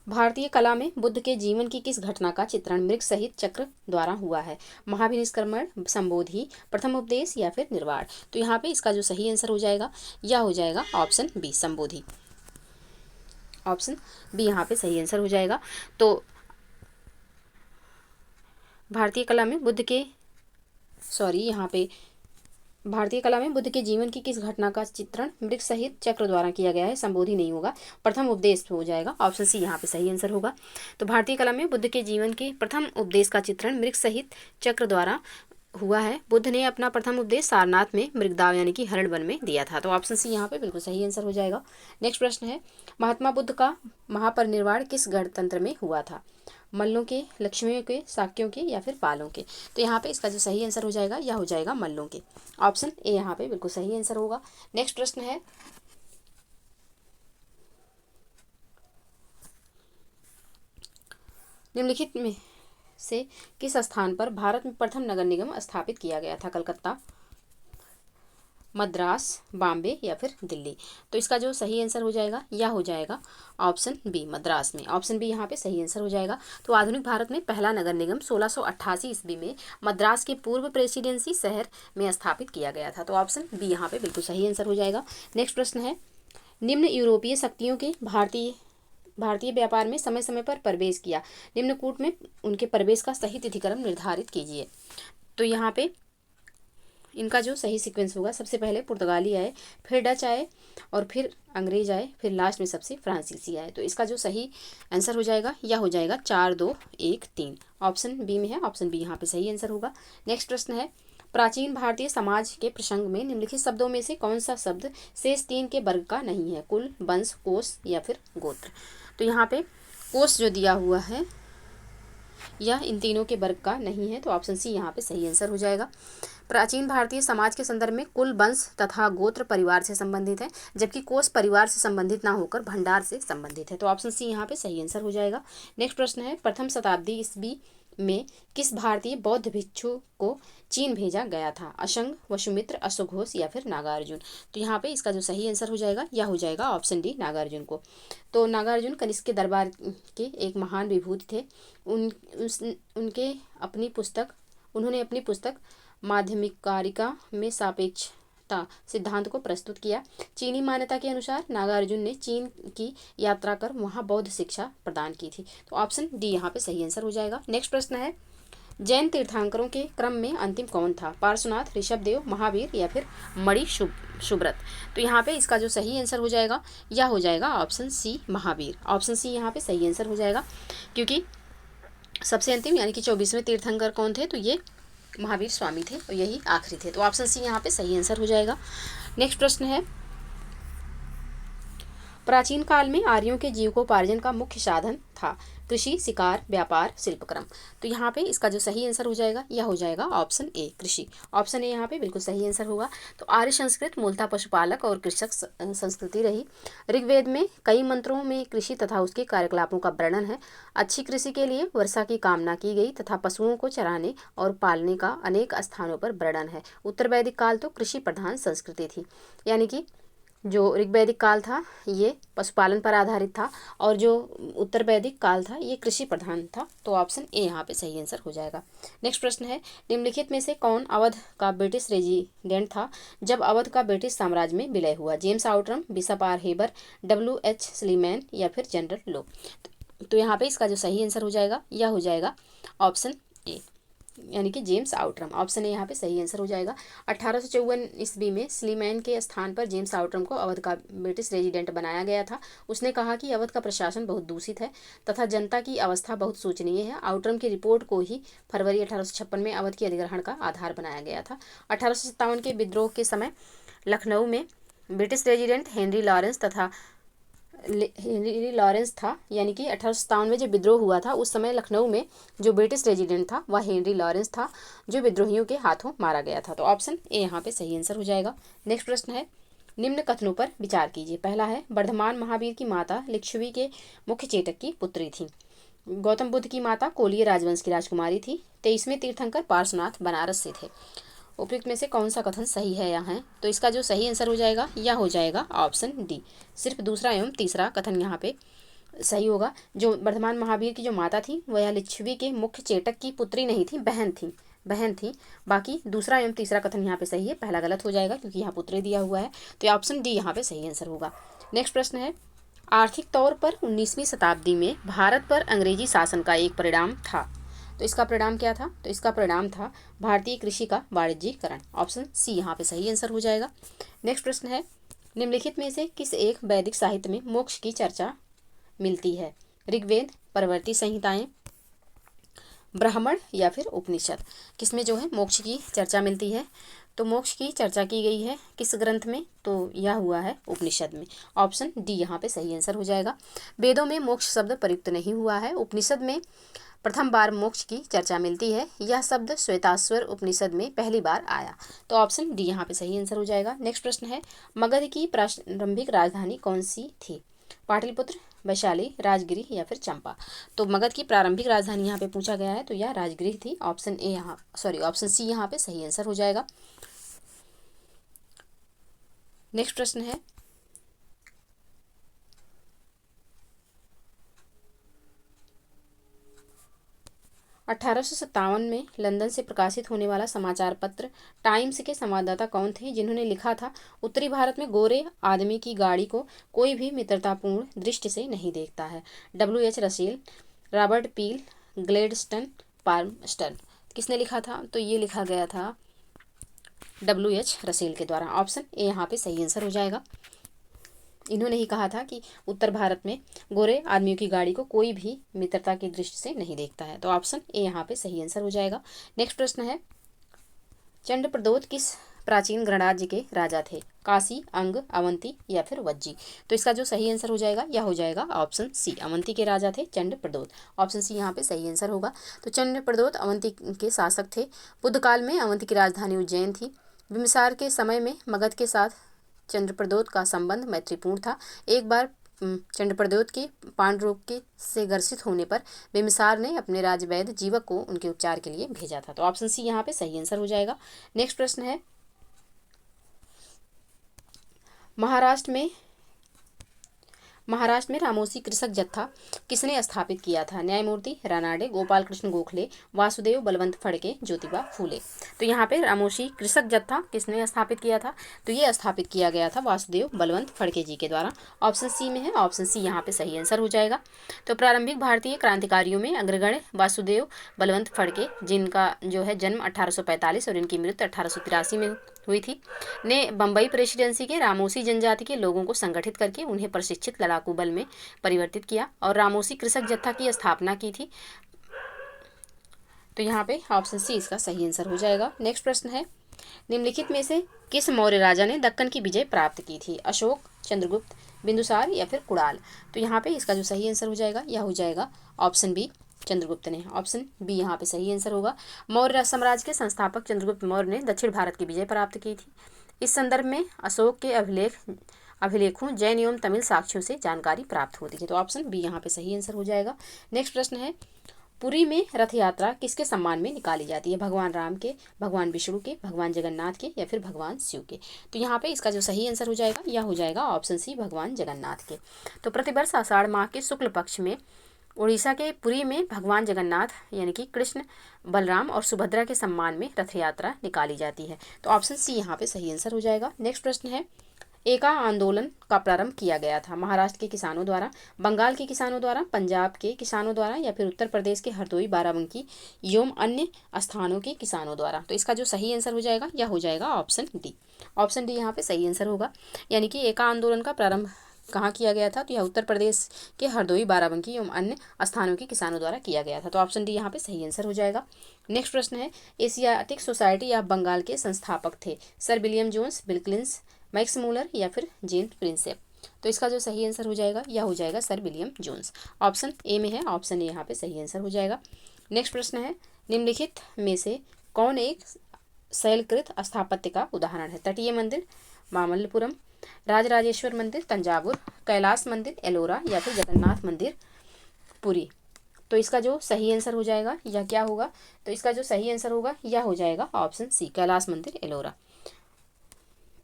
भारतीय कला में बुद्ध के जीवन की किस घटना का चित्रण मृग सहित चक्र द्वारा हुआ है? महाभिनिष्क्रमण, संबोधि, प्रथम उपदेश या फिर निर्वाण। तो यहाँ पे इसका जो सही आंसर हो जाएगा या हो जाएगा ऑप्शन बी संबोधि। ऑप्शन बी यहाँ पे सही आंसर हो जाएगा। तो भारतीय कला में बुद्ध के भारतीय कला में बुद्ध के जीवन की किस घटना का चित्रण मृग सहित चक्र द्वारा किया गया है? संबोधि नहीं होगा, प्रथम उपदेश हो जाएगा। ऑप्शन सी यहाँ पे सही आंसर होगा। तो भारतीय कला में बुद्ध के जीवन के प्रथम उपदेश का चित्रण मृग सहित चक्र द्वारा हुआ है। बुद्ध ने अपना प्रथम उपदेश सारनाथ में मृगदाव यानी कि हरण वन में दिया था। तो ऑप्शन सी यहाँ पे बिल्कुल सही आंसर हो जाएगा। नेक्स्ट प्रश्न है, महात्मा बुद्ध का महापरिनिर्वाण किस गणतंत्र में हुआ था? मल्लों के, लक्ष्मियों के, शाक्यों के या फिर पालों के। तो यहाँ पे इसका जो सही आंसर हो जाएगा या हो जाएगा मल्लों के। ऑप्शन ए यहाँ पे बिल्कुल सही आंसर होगा। नेक्स्ट प्रश्न है, निम्नलिखित में से किस स्थान पर भारत में प्रथम नगर निगम स्थापित किया गया था? कलकत्ता, मद्रास, बॉम्बे या फिर दिल्ली। तो इसका जो सही आंसर हो जाएगा या हो जाएगा ऑप्शन बी मद्रास में। ऑप्शन बी यहाँ पे सही आंसर हो जाएगा। तो आधुनिक भारत में पहला नगर निगम 1688 ईस्वी में मद्रास के पूर्व प्रेसिडेंसी शहर में स्थापित किया गया था। तो ऑप्शन बी यहाँ पे बिल्कुल सही आंसर हो जाएगा। नेक्स्ट प्रश्न है, निम्न यूरोपीय शक्तियों के भारतीय व्यापार में समय समय पर प्रवेश किया, निम्न कूट में उनके प्रवेश का सही तिथिक्रम निर्धारित कीजिए। तो यहाँ पे इनका जो सही सीक्वेंस होगा, सबसे पहले पुर्तगाली आए, फिर डच आए और फिर अंग्रेज आए, फिर लास्ट में सबसे फ्रांसीसी आए। तो इसका जो सही आंसर हो जाएगा या हो जाएगा 4, 2, 1, 3। ऑप्शन बी में है, ऑप्शन बी यहाँ पे सही आंसर होगा। नेक्स्ट प्रश्न है, प्राचीन भारतीय समाज के प्रसंग में निम्नलिखित शब्दों में से कौन सा शब्द शेष 3 के वर्ग का नहीं है? कुल, वंश, कोष या फिर गोत्र। तो यहाँ पे कोष जो दिया हुआ है यह इन तीनों के वर्ग का नहीं है। तो ऑप्शन सी यहाँ पे सही आंसर हो जाएगा। प्राचीन भारतीय समाज के संदर्भ में कुल, वंश तथा गोत्र परिवार से संबंधित है, जबकि कोष परिवार से संबंधित ना होकर भंडार से संबंधित है। तो ऑप्शन सी यहाँ पे सही आंसर हो जाएगा। नेक्स्ट प्रश्न है, प्रथम शताब्दी ईस्वी में किस भारतीय बौद्ध भिक्षु को चीन भेजा गया था? अशंग, वसुमित्र, अश्वघोष या फिर नागार्जुन। तो यहाँ पे इसका जो सही आंसर हो जाएगा या हो जाएगा ऑप्शन डी नागार्जुन को। तो नागार्जुन कनिष्क के दरबार के एक महान विभूति थे। उन्होंने अपनी पुस्तक माध्यमिकारिका में सापेक्षता सिद्धांत को प्रस्तुत किया। चीनी मान्यता के अनुसार नागार्जुन ने चीन की यात्रा कर वहां बौद्ध शिक्षा प्रदान की थी। तो ऑप्शन डी यहाँ पे सही आंसर हो जाएगा। नेक्स्ट प्रश्न है, जैन तीर्थंकरों के क्रम में अंतिम कौन था? पार्श्वनाथ, ऋषभदेव, महावीर या फिर मणि सुब्रत। तो यहाँ पे इसका जो सही आंसर हो जाएगा या हो जाएगा option C Mahavir. Option C यहाँ पे सही आंसर हो जाएगा, क्योंकि सबसे अंतिम यानी कि 24वें तीर्थंकर कौन थे? तो ये महावीर स्वामी थे और यही आखिरी थे। तो ऑप्शन सी यहाँ पे सही आंसर हो जाएगा। नेक्स्ट प्रश्न है, प्राचीन काल में आर्यों के जीविकोपार्जन का मुख्य साधन था कृषि, शिकार, व्यापार, शिल्पक्रम। तो यहाँ पे इसका जो सही आंसर हो जाएगा यह हो जाएगा ऑप्शन ए, कृषि। ऑप्शन ए यहाँ पे बिल्कुल सही आंसर होगा। तो आर्य संस्कृत मूलतः पशुपालक और कृषक संस्कृति रही। ऋग्वेद में कई मंत्रों में कृषि तथा उसके कार्यकलापों का वर्णन है। अच्छी कृषि के लिए वर्षा की कामना की गई तथा पशुओं को चराने और पालने का अनेक स्थानों पर वर्णन है। उत्तर वैदिक काल तो कृषि प्रधान संस्कृति थी, यानी कि जो ऋग्वैदिक काल था ये पशुपालन पर आधारित था और जो उत्तर वैदिक काल था ये कृषि प्रधान था। तो ऑप्शन ए यहाँ पे सही आंसर हो जाएगा। नेक्स्ट प्रश्न है, निम्नलिखित में से कौन अवध का ब्रिटिश रेजिडेंट था जब अवध का ब्रिटिश साम्राज्य में विलय हुआ? James Outram, Bishop R Heber, W.H. Sleeman या फिर जनरल लो? तो यहाँ पे इसका जो सही आंसर हो जाएगा यह हो जाएगा ऑप्शन ए, यानी कि जेम्स आउटरम। ऑप्शन ए यहाँ पे सही आंसर हो जाएगा। 1854 ईस्वी में स्लीमैन के स्थान पर जेम्स आउटरम को अवध का ब्रिटिश रेजिडेंट बनाया गया था। उसने कहा कि अवध का प्रशासन बहुत दूषित है तथा जनता की अवस्था बहुत शोचनीय है। आउटरम की रिपोर्ट को ही फरवरी 1856 में अवध के अधिग्रहण का आधार बनाया गया था। 1857 के विद्रोह के समय लखनऊ में ब्रिटिश रेजिडेंट हेनरी लॉरेंस था, यानी कि 1857 में जब विद्रोह हुआ था उस समय लखनऊ में जो ब्रिटिश रेजिडेंट था वह हेनरी लॉरेंस था जो विद्रोहियों के हाथों मारा गया था। तो ऑप्शन ए यहाँ पे सही आंसर हो जाएगा। नेक्स्ट प्रश्न है, निम्न कथनों पर विचार कीजिए। पहला है, वर्धमान महावीर की माता लिच्छवी के मुख्य चेटक की पुत्री थी। गौतम बुद्ध की माता कोलीय राजवंश की राजकुमारी थी। 23वें तीर्थंकर पार्श्वनाथ बनारस से थे। उपयुक्त में से कौन सा कथन सही है यहाँ? तो इसका जो सही आंसर हो जाएगा यह हो जाएगा ऑप्शन डी। सिर्फ दूसरा एवं तीसरा कथन यहाँ पे सही होगा। जो वर्धमान महावीर की जो माता थी वह लिच्छवी के मुख्य चेटक की पुत्री नहीं थी, बहन थी। बाकी दूसरा एवं तीसरा कथन यहाँ पे सही है, पहला गलत हो जाएगा क्योंकि यहाँ पुत्री दिया हुआ है। तो ऑप्शन डी यहाँ पे सही आंसर होगा। नेक्स्ट प्रश्न है, आर्थिक तौर पर 19वीं शताब्दी में भारत पर अंग्रेजी शासन का एक परिणाम था। तो इसका परिणाम क्या था? तो इसका परिणाम था भारतीय कृषि का वाणिज्यीकरण। ऑप्शन सी यहाँ पे सही आंसर हो जाएगा। नेक्स्ट प्रश्न है, निम्नलिखित में से किस एक वैदिक साहित्य में मोक्ष की चर्चा मिलती है? ऋग्वेद, परवर्ती संहिताएं, ब्राह्मण या फिर उपनिषद? किसमें जो है मोक्ष की चर्चा मिलती है? तो मोक्ष की चर्चा की गई है किस ग्रंथ में? तो यह हुआ है उपनिषद में। ऑप्शन डी यहाँ पे सही आंसर हो जाएगा। वेदों में मोक्ष शब्द प्रयुक्त नहीं हुआ है। उपनिषद में प्रथम बार मोक्ष की चर्चा मिलती है। यह शब्द श्वेताश्वर उपनिषद में पहली बार आया। तो ऑप्शन डी यहाँ पे सही आंसर हो जाएगा। नेक्स्ट प्रश्न है, मगध की प्रारंभिक राजधानी कौन सी थी? पाटलिपुत्र, वैशाली, राजगिरी या फिर चंपा? तो मगध की प्रारंभिक राजधानी यहाँ पे पूछा गया है तो यह राजगिरी थी। ऑप्शन सी यहाँ पे सही आंसर हो जाएगा। नेक्स्ट प्रश्न है, 1857 में लंदन से प्रकाशित होने वाला समाचार पत्र टाइम्स के संवाददाता कौन थे जिन्होंने लिखा था, उत्तरी भारत में गोरे आदमी की गाड़ी को कोई भी मित्रतापूर्ण दृष्टि से नहीं देखता है? W.H. Russell, Robert Peel, Gladstone, Palmerston? किसने लिखा था? तो ये लिखा गया था W.H. रसेल के द्वारा। ऑप्शन ए यहाँ पे सही आंसर हो जाएगा। इन्होंने ही कहा था कि उत्तर भारत में गोरे आदमियों की गाड़ी को कोई भी मित्रता की दृष्टि से नहीं देखता है। तो ऑप्शन ए यहाँ पे सही आंसर हो जाएगा। नेक्स्ट प्रश्न है, चंद्रप्रद्योत किस प्राचीन गणराज्य के राजा थे? काशी, अंग, अवंती या फिर वज्जी? तो इसका जो सही आंसर हो जाएगा यह हो जाएगा ऑप्शन सी, अवंती के राजा थे चंद्रप्रद्योत। ऑप्शन सी यहाँ पे सही आंसर होगा। तो चंद्रप्रद्योत अवंती के शासक थे। बुद्ध काल में अवंती की राजधानी उज्जैन थी। बिम्बिसार के समय में मगध के साथ चंद्रप्रद्योत का संबंध मैत्रीपूर्ण था। एक बार चंद्रप्रद्योत के पांडु रोग से ग्रसित होने पर बिम्बिसार ने अपने राजवैद्य जीवक को उनके उपचार के लिए भेजा था। तो ऑप्शन सी यहाँ पे सही आंसर हो जाएगा। नेक्स्ट प्रश्न है, महाराष्ट्र में रामोसी कृषक जत्था किसने स्थापित किया था? न्यायमूर्ति रानाडे, गोपाल कृष्ण गोखले, वासुदेव बलवंत फड़के, ज्योतिबा फूले? तो यहाँ पे रामोसी कृषक जत्था किसने स्थापित किया था? तो ये स्थापित किया गया था वासुदेव बलवंत फड़के जी के द्वारा। ऑप्शन सी में है। ऑप्शन सी यहाँ पे सही आंसर हो जाएगा। तो प्रारंभिक भारतीय क्रांतिकारियों में अग्रगण्य वासुदेव बलवंत फड़के, जिनका जो है जन्म 1845 और इनकी मृत्यु 1883 में हुई थी, ने बम्बई प्रेसिडेंसी के रामोसी जनजाति के लोगों को संगठित करके उन्हें प्रशिक्षित लड़ाकू बल में परिवर्तित किया और रामोसी कृषक जत्था की स्थापना की थी। तो यहाँ पे ऑप्शन सी इसका सही आंसर हो जाएगा। नेक्स्ट प्रश्न है, निम्नलिखित में से किस मौर्य राजा ने दक्कन की विजय प्राप्त की थी? अशोक, चंद्रगुप्त, बिंदुसार या फिर कुणाल। तो यहाँ पे इसका जो सही आंसर हो जाएगा यह हो जाएगा ऑप्शन बी, चंद्रगुप्त ने। ऑप्शन बी यहाँ पे सही आंसर होगा। मौर्य साम्राज्य के संस्थापक चंद्रगुप्त मौर्य ने दक्षिण भारत की विजय प्राप्त की थी। इस संदर्भ में अशोक के अभिलेखों, जैन एवं तमिल साक्ष्यों से जानकारी प्राप्त होती है। तो ऑप्शन बी यहाँ पे सही आंसर हो जाएगा। नेक्स्ट प्रश्न है, पुरी में रथ यात्रा किसके सम्मान में निकाली जाती है? भगवान राम के, भगवान विष्णु के, भगवान जगन्नाथ के या फिर भगवान शिव के? तो यहाँ पे इसका जो सही आंसर हो जाएगा यह हो जाएगा ऑप्शन सी, भगवान जगन्नाथ के। तो प्रतिवर्ष आषाढ़ माह के शुक्ल पक्ष में उड़ीसा के पुरी में भगवान जगन्नाथ यानी कि कृष्ण, बलराम और सुभद्रा के सम्मान में रथ यात्रा निकाली जाती है। तो ऑप्शन सी यहाँ पे सही आंसर हो जाएगा। नेक्स्ट प्रश्न है, एका आंदोलन का प्रारंभ किया गया था महाराष्ट्र के किसानों द्वारा, बंगाल के किसानों द्वारा, पंजाब के किसानों द्वारा या फिर उत्तर प्रदेश के हरदोई, बाराबंकी एवं अन्य स्थानों के किसानों द्वारा? तो इसका जो सही आंसर हो जाएगा यह हो जाएगा ऑप्शन डी। ऑप्शन डी यहाँ पे सही आंसर होगा। यानी कि एका आंदोलन का प्रारंभ कहाँ किया गया था? तो यह उत्तर प्रदेश के हरदोई, बाराबंकी एवं अन्य स्थानों के किसानों द्वारा किया गया था। तो ऑप्शन डी यहाँ पे सही आंसर हो जाएगा। नेक्स्ट प्रश्न है, एशियाटिक सोसाइटी ऑफ बंगाल के संस्थापक थे sir William Jones, Wilkins, Max Muller या फिर जेम्स प्रिंसेप? तो इसका जो सही आंसर हो जाएगा यह हो जाएगा Sir William Jones. Option A में है, ऑप्शन ए यहाँ पे सही आंसर हो जाएगा। नेक्स्ट प्रश्न है, निम्नलिखित में से कौन एक शैलकृत स्थापत्य का उदाहरण है? तटीय मंदिर मामल्लपुरम, राजराजेश्वर मंदिर तंजावुर, कैलाश मंदिर एलोरा या फिर जगन्नाथ मंदिर पुरी? तो इसका जो सही आंसर हो जाएगा यह क्या होगा? तो इसका जो सही आंसर होगा यह हो जाएगा ऑप्शन सी, कैलाश मंदिर एलोरा।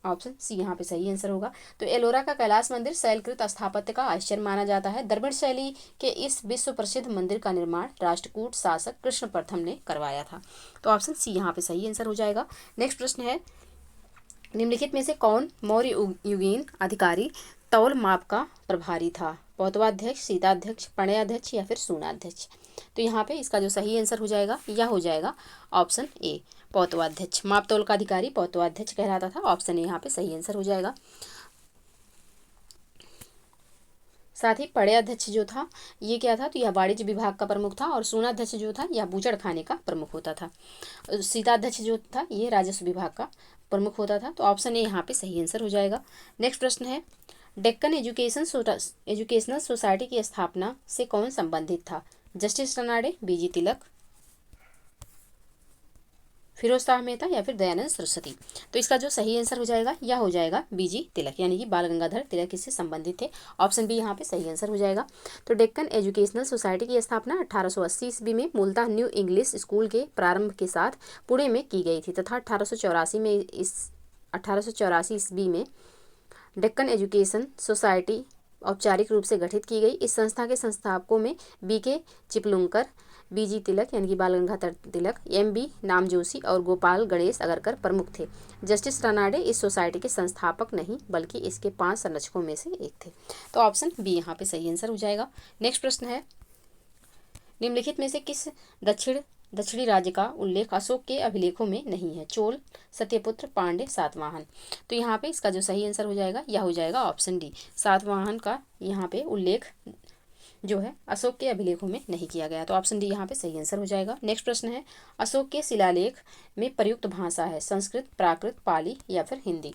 ऑप्शन सी यहाँ पे सही आंसर होगा। तो एलोरा का कैलाश मंदिर शैलकृत स्थापत्य का आश्चर्य माना जाता है। द्रविड़ शैली के इस विश्व प्रसिद्ध मंदिर का निर्माण राष्ट्रकूट शासक कृष्ण प्रथम ने करवाया था। तो ऑप्शन सी यहाँ पे सही आंसर हो जाएगा। नेक्स्ट प्रश्न है, निम्नलिखित में से कौन मौर्य युगीन अधिकारी तौल माप का प्रभारी था? पौतवाध्यक्ष, शीताध्यक्ष, पणयाध्यक्ष या फिर सूनाध्यक्ष? तो यहाँ पे इसका जो सही आंसर हो जाएगा यह हो जाएगा ऑप्शन ए, पौतवाध्यक्ष। माप तौल का अधिकारी पौतवाध्यक्ष कहलाता था। ऑप्शन ए यहाँ पे सही आंसर हो जाएगा। साथ ही पणयाध्यक्ष जो था ये क्या था? तो यह वाणिज्य विभाग का प्रमुख था। और सूनाध्यक्ष जो था यह बूचड़ खाने का प्रमुख होता था। शीताध्यक्ष जो था ये राजस्व विभाग का प्रमुख होता था। तो ऑप्शन ए यहाँ पे सही आंसर हो जाएगा। नेक्स्ट प्रश्न है, डेक्कन एजुकेशनल सोसाइटी की स्थापना से कौन संबंधित था? जस्टिस रनाडे, बीजी तिलक, फिरोज शाह मेहता या फिर दयानंद सरस्वती? तो इसका जो सही आंसर हो जाएगा यह हो जाएगा बीजी तिलक, यानी कि बाल गंगाधर तिलक इससे संबंधित थे। ऑप्शन बी यहाँ पे सही आंसर हो जाएगा। तो डेक्कन एजुकेशनल सोसाइटी की स्थापना 1880 ईस्वी में मूलतः न्यू इंग्लिश स्कूल के प्रारंभ के साथ पुणे में की गई थी तथा 1884 ईस्वी में डेक्कन एजुकेशन सोसाइटी औपचारिक रूप से गठित की गई। इस संस्था के संस्थापकों में बीके चिपलुंकर, बीजी तिलक यानी कि बाल गंगाधर तिलक, एमबी नामजोशी और गोपाल गणेश अगरकर प्रमुख थे। जस्टिस रनाडे इस सोसाइटी के संस्थापक नहीं बल्कि इसके 5 संरक्षकों में से एक थे। तो ऑप्शन बी यहाँ पे सही आंसर हो जाएगा। नेक्स्ट प्रश्न है, निम्नलिखित में से किस दक्षिणी राज्य का उल्लेख अशोक के अभिलेखों में नहीं है? चोल, सत्यपुत्र, पांड्य, सातवाहन? तो यहाँ पे इसका जो सही आंसर हो जाएगा यह हो जाएगा ऑप्शन डी, सातवाहन का यहाँ पे उल्लेख जो है अशोक के अभिलेखों में नहीं किया गया। तो ऑप्शन डी यहाँ पे सही आंसर हो जाएगा। नेक्स्ट प्रश्न है, अशोक के शिलालेख में प्रयुक्त भाषा है संस्कृत, प्राकृत, पाली या फिर हिंदी?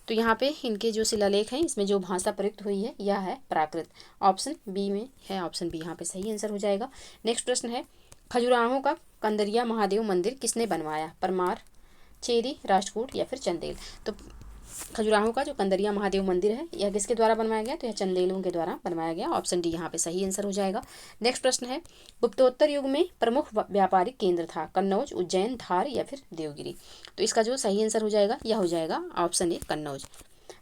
तो यहाँ पे इनके जो शिलालेख हैं इसमें जो भाषा प्रयुक्त हुई है यह है प्राकृत। ऑप्शन बी में है, ऑप्शन बी यहाँ पे सही आंसर हो जाएगा। नेक्स्ट प्रश्न है, खजुराहो का कंदरिया महादेव मंदिर किसने बनवाया? परमार, चेरी, राष्ट्रकूट या फिर चंदेल? तो खजुराहो का जो कंदरिया महादेव मंदिर है यह किसके द्वारा बनवाया गया? तो यह चंदेलों के द्वारा बनवाया गया। ऑप्शन डी यहाँ पे सही आंसर हो जाएगा। नेक्स्ट प्रश्न है, गुप्तोत्तर युग में प्रमुख व्यापारिक केंद्र था कन्नौज, उज्जैन, धार या फिर देवगिरी? तो इसका जो सही आंसर हो जाएगा यह हो जाएगा ऑप्शन ए, कन्नौज।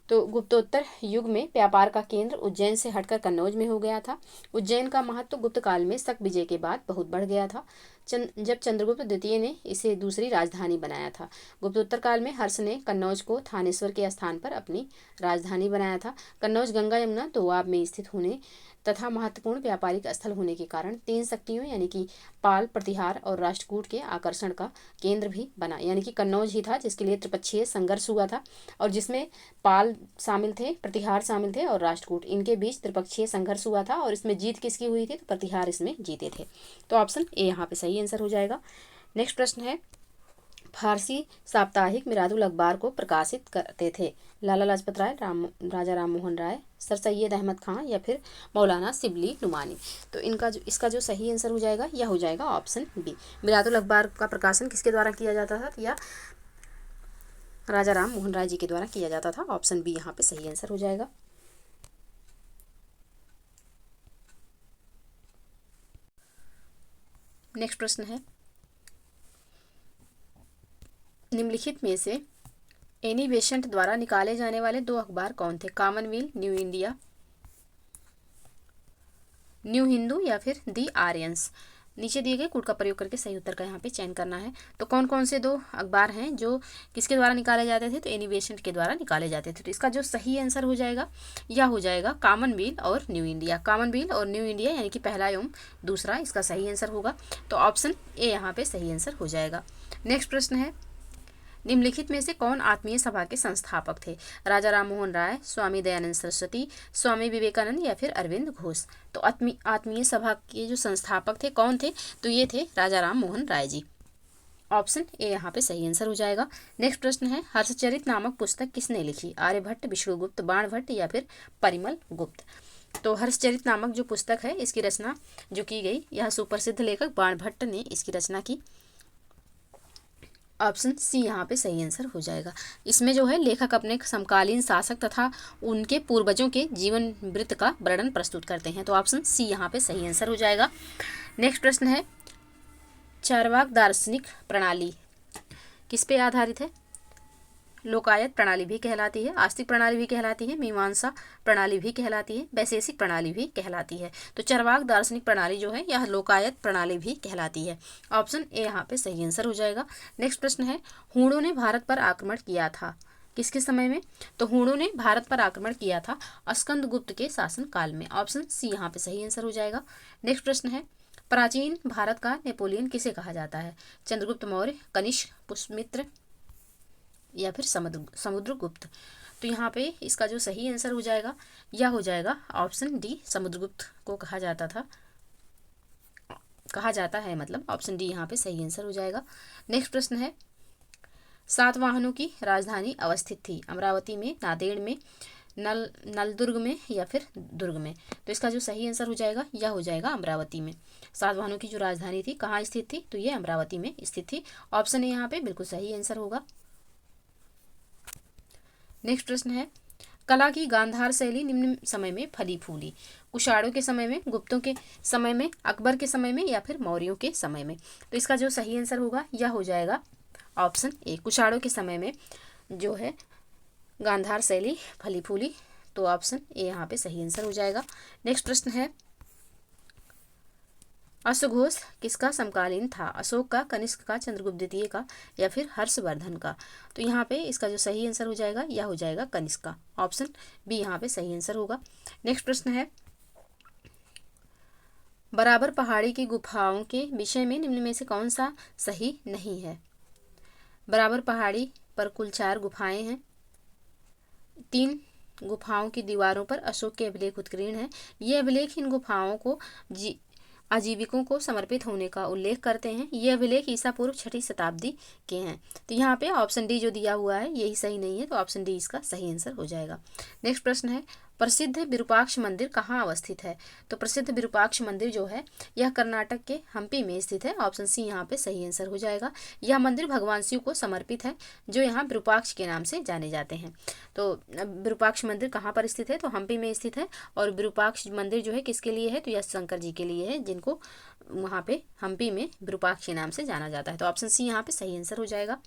तो गुप्तोत्तर युग में व्यापार का केंद्र उज्जैन से हटकर कन्नौज में हो गया था। उज्जैन का महत्व गुप्त काल में शक विजय के बाद बहुत बढ़ गया था जब चंद्रगुप्त द्वितीय ने इसे दूसरी राजधानी बनाया था। गुप्तोत्तर काल में हर्ष ने कन्नौज को थानेश्वर के स्थान पर अपनी राजधानी बनाया था। कन्नौज गंगा यमुना दोआब में स्थित होने तथा महत्वपूर्ण व्यापारिक स्थल होने के कारण 3 शक्तियों यानी कि पाल, प्रतिहार और राष्ट्रकूट के आकर्षण का केंद्र भी बना। यानी कि कन्नौज ही था जिसके लिए त्रिपक्षीय संघर्ष हुआ था और जिसमें पाल शामिल थे, प्रतिहार शामिल थे और राष्ट्रकूट, इनके बीच त्रिपक्षीय संघर्ष हुआ था और इसमें जीत किसकी हुई थी? तो प्रतिहार इसमें जीते थे। तो ऑप्शन ए यहाँ पे सही आंसर हो जाएगा। नेक्स्ट प्रश्न है, फारसी साप्ताहिक मिरादुल अखबार को प्रकाशित करते थे? लाला लाजपत राय, राजा राम मोहन राय, सर सैयद अहमद खां या फिर मौलाना शिबली नुमानी। तो इसका जो सही आंसर हो जाएगा यह हो जाएगा ऑप्शन बी। मिरादुल अखबार का प्रकाशन किसके द्वारा किया जाता था? या राजा राम मोहन राय जी के द्वारा किया जाता था। ऑप्शन बी यहाँ पे सही आंसर हो जाएगा। नेक्स्ट प्रश्न है, निम्नलिखित में से एनी बेसेंट द्वारा निकाले जाने वाले 2 अखबार कौन थे? Commonwealth, new India, new Hindu या फिर दी आर्यंस। नीचे दिए गए कोड का प्रयोग करके सही उत्तर का यहाँ पे चयन करना है। तो कौन कौन से 2 अखबार हैं जो किसके द्वारा निकाले जाते थे? तो एनी बेसेंट के द्वारा निकाले जाते थे। तो इसका जो सही आंसर हो जाएगा यह हो जाएगा कॉमनवेल्थ और न्यू इंडिया। कॉमनवेल्थ और न्यू इंडिया यानी कि पहला एवं दूसरा इसका सही आंसर होगा। तो ऑप्शन ए यहाँ पे सही आंसर हो जाएगा। नेक्स्ट प्रश्न है, निम्नलिखित में से कौन आत्मीय सभा के संस्थापक थे? राजा राम मोहन राय, स्वामी दयानंद सरस्वती, स्वामी विवेकानंद या फिर अरविंद घोष। तो आत्मीय सभा के जो संस्थापक थे कौन थे? तो ये थे राजा राम मोहन राय जी। ऑप्शन ए यहाँ पे सही आंसर हो जाएगा। नेक्स्ट प्रश्न है, हर्षचरित नामक पुस्तक किसने लिखी? आर्यभट्ट, विष्णुगुप्त, बाणभट्ट या फिर परिमल गुप्त। तो हर्षचरित नामक जो पुस्तक है इसकी रचना जो की गई, यह सुप्रसिद्ध लेखक बाणभट्ट ने इसकी रचना की। ऑप्शन सी यहाँ पे सही आंसर हो जाएगा। इसमें जो है लेखक अपने समकालीन शासक तथा उनके पूर्वजों के जीवन वृत्त का वर्णन प्रस्तुत करते हैं। तो ऑप्शन सी यहाँ पे सही आंसर हो जाएगा। नेक्स्ट प्रश्न है, चार्वाक दार्शनिक प्रणाली किस पे आधारित है? लोकायत प्रणाली भी कहलाती है, आस्तिक प्रणाली भी कहलाती है, मीमांसा प्रणाली भी कहलाती है, वैशेषिक प्रणाली भी कहलाती है। तो चार्वाक दार्शनिक प्रणाली जो है यह लोकायत प्रणाली भी कहलाती है। ऑप्शन ए यहाँ पे सही आंसर हो जाएगा। नेक्स्ट प्रश्न है, हूणों ने भारत पर आक्रमण किया था किसके समय में? तो हूणों ने भारत पर आक्रमण किया था स्कंदगुप्त के शासन काल में। ऑप्शन सी यहाँ पे सही आंसर हो जाएगा। नेक्स्ट प्रश्न है, प्राचीन भारत का नेपोलियन किसे कहा जाता है? चंद्रगुप्त मौर्य, कनिष्क, पुष्यमित्र या फिर समुद्रगुप्त। तो यहाँ पे इसका जो सही आंसर हो जाएगा यह हो जाएगा ऑप्शन डी, समुद्रगुप्त को कहा जाता है मतलब ऑप्शन डी यहाँ पे सही आंसर हो जाएगा। नेक्स्ट प्रश्न है, सातवाहनों की राजधानी अवस्थित थी अमरावती में, नांदेड़ में, नलदुर्ग में या फिर दुर्ग में। तो इसका जो सही आंसर हो जाएगा यह हो जाएगा अमरावती में। सातवाहनों की जो राजधानी थी कहाँ स्थित थी? तो ये अमरावती में स्थित थी। ऑप्शन ए यहाँ पे बिल्कुल सही आंसर होगा। नेक्स्ट प्रश्न है, कला की गांधार शैली निम्न समय में फली फूली? कुषाणों के समय में, गुप्तों के समय में, अकबर के समय में या फिर मौर्यों के समय में। तो इसका जो सही आंसर होगा यह हो जाएगा ऑप्शन ए, कुषाणों के समय में जो है गांधार शैली फली फूली। तो ऑप्शन ए यहाँ पे सही आंसर हो जाएगा। नेक्स्ट प्रश्न है, अश्वघोष किसका समकालीन था? अशोक का, कनिष्क का, चंद्रगुप्त द्वितीय का या फिर हर्षवर्धन का। तो यहाँ पे इसका जो सही आंसर हो जाएगा यह हो जाएगा कनिष्क का। ऑप्शन बी यहाँ पे सही आंसर होगा। नेक्स्ट प्रश्न है, बराबर पहाड़ी की गुफाओं के विषय में निम्न में से कौन सा सही नहीं है? बराबर पहाड़ी पर कुल 4 गुफाएं हैं, 3 गुफाओं की दीवारों पर अशोक के अभिलेख उत्कीर्ण हैं। ये अभिलेख इन गुफाओं को आजीविकों को समर्पित होने का उल्लेख करते हैं। ये अभिलेख ईसा पूर्व 6वीं शताब्दी के हैं। तो यहाँ पे ऑप्शन डी जो दिया हुआ है यही सही नहीं है। तो ऑप्शन डी इसका सही आंसर हो जाएगा। नेक्स्ट प्रश्न है, प्रसिद्ध विरूपाक्ष मंदिर कहाँ अवस्थित है? तो प्रसिद्ध विरूपाक्ष मंदिर जो है यह कर्नाटक के हम्पी में स्थित है। ऑप्शन सी यहाँ पे सही आंसर हो जाएगा। यह मंदिर भगवान शिव को समर्पित है जो यहाँ विरूपाक्ष के नाम से जाने जाते हैं। तो विरूपाक्ष मंदिर कहाँ पर स्थित है? तो हम्पी में स्थित है। और विरूपाक्ष मंदिर जो है किसके लिए है? तो यह शंकर जी के लिए है जिनको वहाँ पे हम्पी में विरूपाक्ष के नाम से जाना जाता है। तो ऑप्शन सी यहाँ पे सही आंसर हो जाएगा।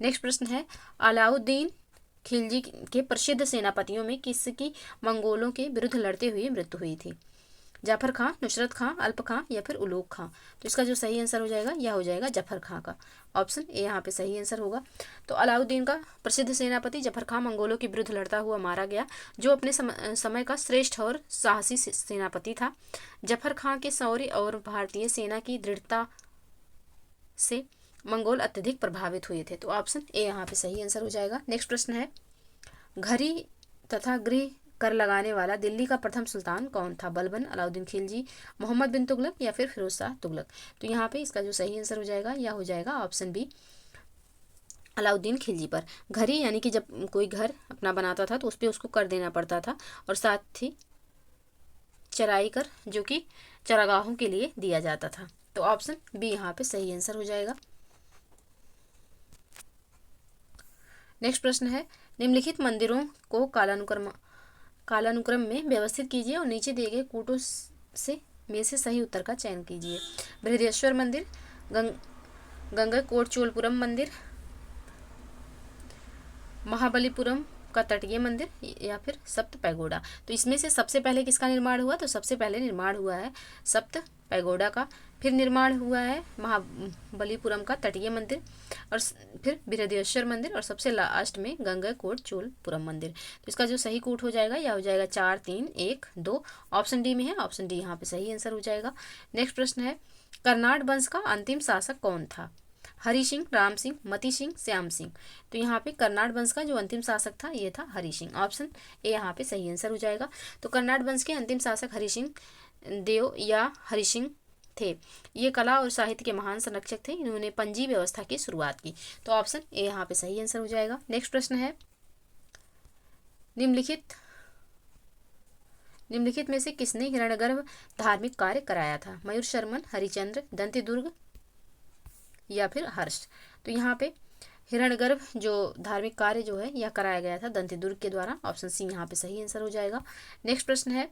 नेक्स्ट प्रश्न है, अलाउद्दीन खिलजी के प्रसिद्ध सेनापतियों में किसकी मंगोलों के विरुद्ध लड़ते हुए मृत्यु हुई थी? जाफर खां, नुसरत खां, अल्प खां या फिर उलूग खां। तो इसका जो सही आंसर हो जाएगा यह हो जाएगा जफर खां का। ऑप्शन ए यहाँ पे सही आंसर होगा। तो अलाउद्दीन का प्रसिद्ध सेनापति जफर खां मंगोलों के विरुद्ध लड़ता हुआ मारा गया, जो अपने समय का श्रेष्ठ और साहसी सेनापति था। जफर खां के शौर्य और भारतीय सेना की दृढ़ता से मंगोल अत्यधिक प्रभावित हुए थे। तो ऑप्शन ए यहाँ पे सही आंसर हो जाएगा। नेक्स्ट प्रश्न है, घड़ी तथा गृह कर लगाने वाला दिल्ली का प्रथम सुल्तान कौन था? बलबन, अलाउद्दीन खिलजी, मोहम्मद बिन तुगलक या फिर फिरोज शाह तुगलक। तो यहाँ पे इसका जो सही आंसर हो जाएगा यह हो जाएगा ऑप्शन बी, अलाउद्दीन खिलजी पर। घरी यानी कि जब कोई घर अपना बनाता था तो उस पर उसको कर देना पड़ता था, और साथ ही चराई कर जो कि चरागाहों के लिए दिया जाता था। तो ऑप्शन बी यहाँ पे सही आंसर हो जाएगा। नेक्स्ट प्रश्न है, निम्नलिखित मंदिरों को कालानुक्रम में व्यवस्थित कीजिए और नीचे दिए गए कूटों से में से सही उत्तर का चयन कीजिए। बृहदेश्वर मंदिर, गंगैकोंडाचोलपुरम मंदिर, महाबलीपुरम का तटीय मंदिर, या फिर सप्त पैगोडा। तो इसमें से सबसे पहले किसका निर्माण हुआ? तो सबसे पहले निर्माण हुआ है सप्त पैगोडा का, फिर निर्माण हुआ है महाबलीपुरम का तटीय मंदिर, और फिर बृहदेश्वर मंदिर, और सबसे लास्ट में गंगैकोंडाचोलपुरम मंदिर। तो इसका जो सही कूट हो जाएगा यह हो जाएगा 4 3 1 2। ऑप्शन डी में है, ऑप्शन डी यहाँ पे सही आंसर हो जाएगा। नेक्स्ट प्रश्न है, कर्नाड वंश का अंतिम शासक कौन था? हरि सिंह, राम सिंह, मती सिंह, श्याम सिंह। तो यहाँ पे कर्नाड वंश का जो अंतिम शासक था ये था हरि सिंह। ऑप्शन ए यहाँ पे सही आंसर हो जाएगा। तो कर्नाड वंश के अंतिम शासक हरि सिंह देव या हरि सिंह थे। ये कला और साहित्य के महान संरक्षक थे। इन्होंने पंजी व्यवस्था की शुरुआत की। तो ऑप्शन ए यहाँ पे सही आंसर हो जाएगा। नेक्स्ट प्रश्न है, निम्नलिखित में से किसने हिरण्यगर्भ धार्मिक कार्य कराया था? मयूर शर्मन, हरिचंद्र, दंतिदुर्ग, या फिर हर्ष। तो यहाँ पे हिरण्यगर्भ जो धार्मिक कार्य जो है यह कराया गया था दंतिदुर्ग के द्वारा। ऑप्शन सी यहाँ पे सही आंसर हो जाएगा। नेक्स्ट प्रश्न है,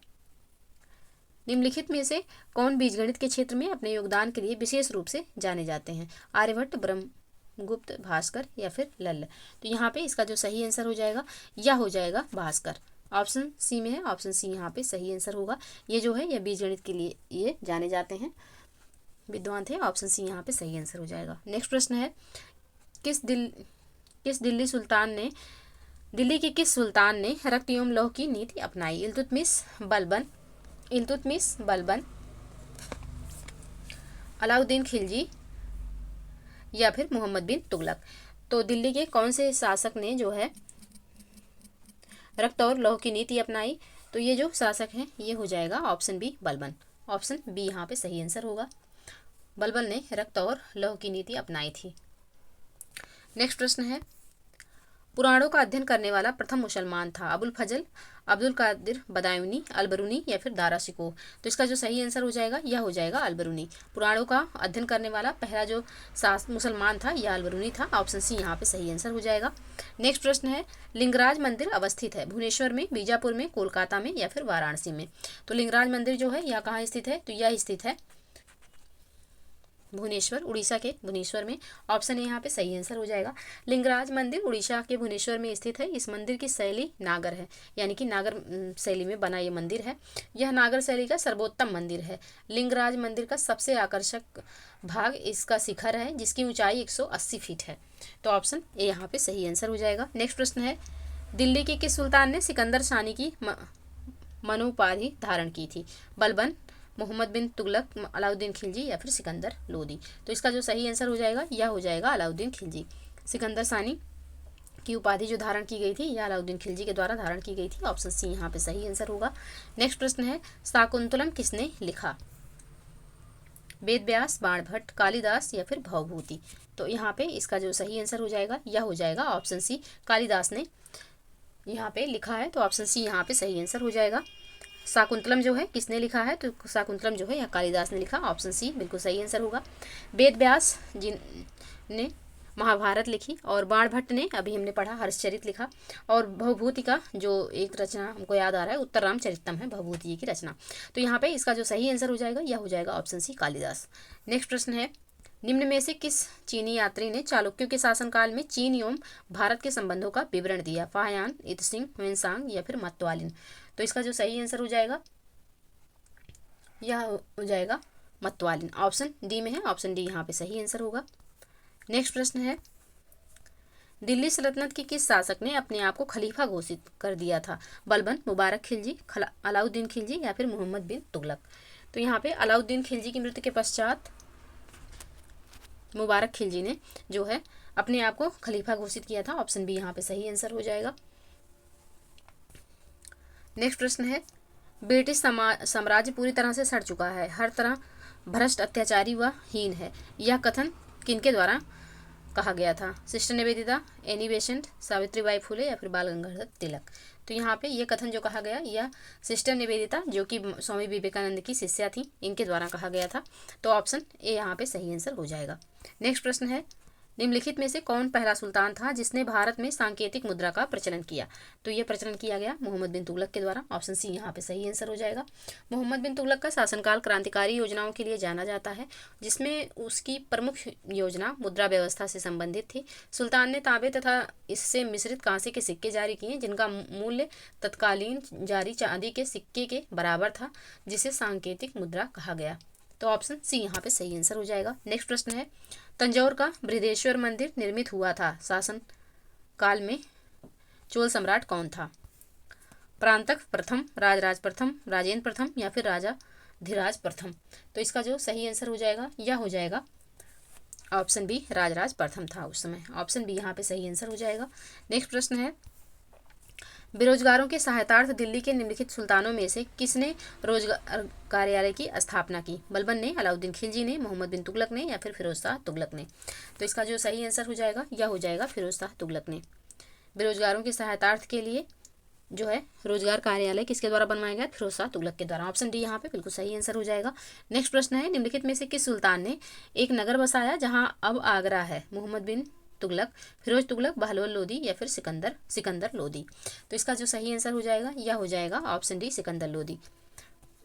निम्नलिखित में से कौन बीजगणित के क्षेत्र में अपने योगदान के लिए विशेष रूप से जाने जाते हैं? आर्यभट्ट, ब्रह्मगुप्त, भास्कर, या फिर लल्ल। तो यहाँ पे इसका जो सही आंसर हो जाएगा यह हो जाएगा भास्कर। ऑप्शन सी में है, ऑप्शन सी यहाँ पे सही आंसर होगा। ये जो है यह बीजगणित के लिए ये जाने जाते हैं, विद्वान थे। ऑप्शन सी यहाँ पे सही आंसर हो जाएगा। नेक्स्ट प्रश्न है, दिल्ली के किस सुल्तान ने रक्त एवं लौह की नीति अपनाई? इल्तुतमिश, बलबन, अलाउद्दीन खिलजी, या फिर मोहम्मद बिन तुगलक। तो दिल्ली के कौन से शासक ने जो है रक्त और लौह की नीति अपनाई? तो ये जो शासक हैं ये हो जाएगा option B Balban. Option B यहाँ पे सही आंसर होगा। बलबन ने रक्त और लौह की नीति अपनाई थी। नेक्स्ट प्रश्न है, पुराणों का अध्ययन करने वाला प्रथम मुसलमान था? अबुल फजल, अब्दुल कादिर बदायूनी, अलबरूनी, या फिर दारा शिकोह। तो इसका जो सही आंसर हो जाएगा यह हो जाएगा अलबरूनी। पुराणों का अध्ययन करने वाला पहला जो मुसलमान था यह अलबरूनी था। ऑप्शन सी यहाँ पे सही आंसर हो जाएगा। नेक्स्ट प्रश्न है, लिंगराज मंदिर अवस्थित है भुवनेश्वर में, बीजापुर में, कोलकाता में, या फिर वाराणसी में? तो लिंगराज मंदिर जो है यह कहाँ स्थित है? तो यह स्थित है भुवनेश्वर, उड़ीसा के भुवनेश्वर में। ऑप्शन यहाँ पे सही आंसर हो जाएगा। लिंगराज मंदिर उड़ीसा के भुवनेश्वर में स्थित है। इस मंदिर की शैली नागर है, यानी कि नागर शैली में बना ये मंदिर है। यह नागर शैली का सर्वोत्तम मंदिर है। लिंगराज मंदिर का सबसे आकर्षक भाग इसका शिखर है जिसकी ऊंचाई 180 फीट है। तो ऑप्शन ए यहाँ पे सही आंसर हो जाएगा। नेक्स्ट प्रश्न है, दिल्ली के किस सुल्तान ने सिकंदर सानी की मनोपाधि धारण की थी? बलबन, मोहम्मद बिन तुगलक, अलाउद्दीन खिलजी, या फिर सिकंदर लोदी। तो इसका जो सही आंसर हो जाएगा यह हो जाएगा अलाउद्दीन खिलजी। सिकंदर सानी की उपाधि जो धारण की गई थी यह अलाउद्दीन खिलजी के द्वारा धारण की गई थी। ऑप्शन सी यहाँ पे सही आंसर होगा। नेक्स्ट प्रश्न है, शाकुंतलम किसने लिखा? वेद व्यास, बाणभट्ट, कालिदास, या फिर भवभूति। तो यहाँ पे इसका जो सही आंसर हो जाएगा यह हो जाएगा ऑप्शन सी, कालिदास ने यहाँ पे लिखा है। तो ऑप्शन सी यहाँ पे सही आंसर हो जाएगा। शाकुंतलम जो है किसने लिखा है? तो शाकुंतलम जो है यह कालिदास ने लिखा। ऑप्शन सी बिल्कुल सही आंसर होगा। वेद व्यास जिनने महाभारत लिखी, और बाणभट्ट ने अभी हमने पढ़ा हर्षचरित लिखा, और भवभूति का जो एक रचना हमको याद आ रहा है उत्तर रामचरितम है भवभूति जी की रचना। तो यहाँ पे इसका जो सही आंसर हो जाएगा यह हो जाएगा ऑप्शन सी, कालिदास। नेक्स्ट प्रश्न है, निम्न में से किस चीनी यात्री ने चालुक्यों के शासनकाल में चीन एवं भारत के संबंधों का विवरण दिया? फाहयान, इतसिंह, ह्वेनसांग, या फिर मतवालिन। तो इसका जो सही आंसर हो जाएगा यह हो जाएगा मतवालिन। ऑप्शन डी में है, ऑप्शन डी यहाँ पे सही आंसर होगा। नेक्स्ट प्रश्न है, दिल्ली सल्तनत के किस शासक ने अपने आप को खलीफा घोषित कर दिया था? बलबन, मुबारक खिलजी, अलाउद्दीन खिलजी, या फिर मोहम्मद बिन तुगलक। तो यहाँ पे अलाउद्दीन खिलजी की मृत्यु के पश्चात मुबारक खिलजी ने जो है अपने आप को खलीफा घोषित किया था। ऑप्शन बी यहाँ पे सही आंसर हो जाएगा। नेक्स्ट प्रश्न है, ब्रिटिश साम्राज्य पूरी तरह से सड़ चुका है, हर तरह भ्रष्ट, अत्याचारी व हीन है। यह कथन किनके द्वारा कहा गया था? Sister Nivedita, Annie Besant, Savitribai Phule या फिर बाल गंगाधर तिलक? तो यहाँ पे ये कथन जो कहा गया यह सिस्टर निवेदिता जो कि स्वामी विवेकानंद की शिष्या थी, इनके द्वारा कहा गया था। तो ऑप्शन ए यहाँ पे सही आंसर हो जाएगा। नेक्स्ट प्रश्न है, निम्नलिखित में से कौन पहला सुल्तान था जिसने भारत में सांकेतिक मुद्रा का प्रचलन किया? तो ये प्रचलन किया गया मोहम्मद बिन तुगलक के द्वारा। ऑप्शन सी यहाँ पे सही आंसर हो जाएगा। मोहम्मद बिन तुगलक का शासनकाल क्रांतिकारी योजनाओं के लिए जाना जाता है, जिसमें उसकी प्रमुख योजना मुद्रा व्यवस्था से संबंधित थी। सुल्तान ने तांबे तथा इससे मिश्रित कांसे के सिक्के जारी किए, जिनका मूल्य तत्कालीन जारी चांदी के सिक्के के बराबर था, जिसे सांकेतिक मुद्रा कहा गया। तो ऑप्शन सी यहाँ पे सही आंसर हो जाएगा। नेक्स्ट प्रश्न है, तंजौर का बृहदेश्वर मंदिर निर्मित हुआ था शासन काल में चोल सम्राट कौन था? परांतक प्रथम, राजराज प्रथम, राजेंद्र प्रथम या फिर राजा धीराज प्रथम? तो इसका जो सही आंसर हो जाएगा यह हो जाएगा ऑप्शन बी, राजराज प्रथम था उस समय। ऑप्शन बी यहाँ पे सही आंसर हो जाएगा। नेक्स्ट प्रश्न है, बेरोजगारों के सहायतार्थ दिल्ली के निम्नलिखित सुल्तानों में से किसने रोजगार कार्यालय की स्थापना की? बलबन ने, अलाउद्दीन खिलजी ने, मोहम्मद बिन तुगलक ने या फिर फिरोज शाह तुगलक ने? तो इसका जो सही आंसर हो जाएगा यह हो जाएगा फिरोज शाह तुगलक ने। बेरोजगारों के सहायतार्थ के लिए जो है रोजगार कार्यालय किसके द्वारा बनवाया गया? फिरोज शाह तुगलक के द्वारा। ऑप्शन डी यहाँ पे बिल्कुल सही आंसर हो जाएगा। नेक्स्ट प्रश्न है, निम्नलिखित में से किस सुल्तान ने एक नगर बसाया जहाँ अब आगरा है? मोहम्मद बिन तुगलक, फिरोज तुगलक, बहलोल लोदी या फिर सिकंदर लोदी? तो इसका जो सही आंसर हो जाएगा यह हो जाएगा option D, Sikandar Lodi.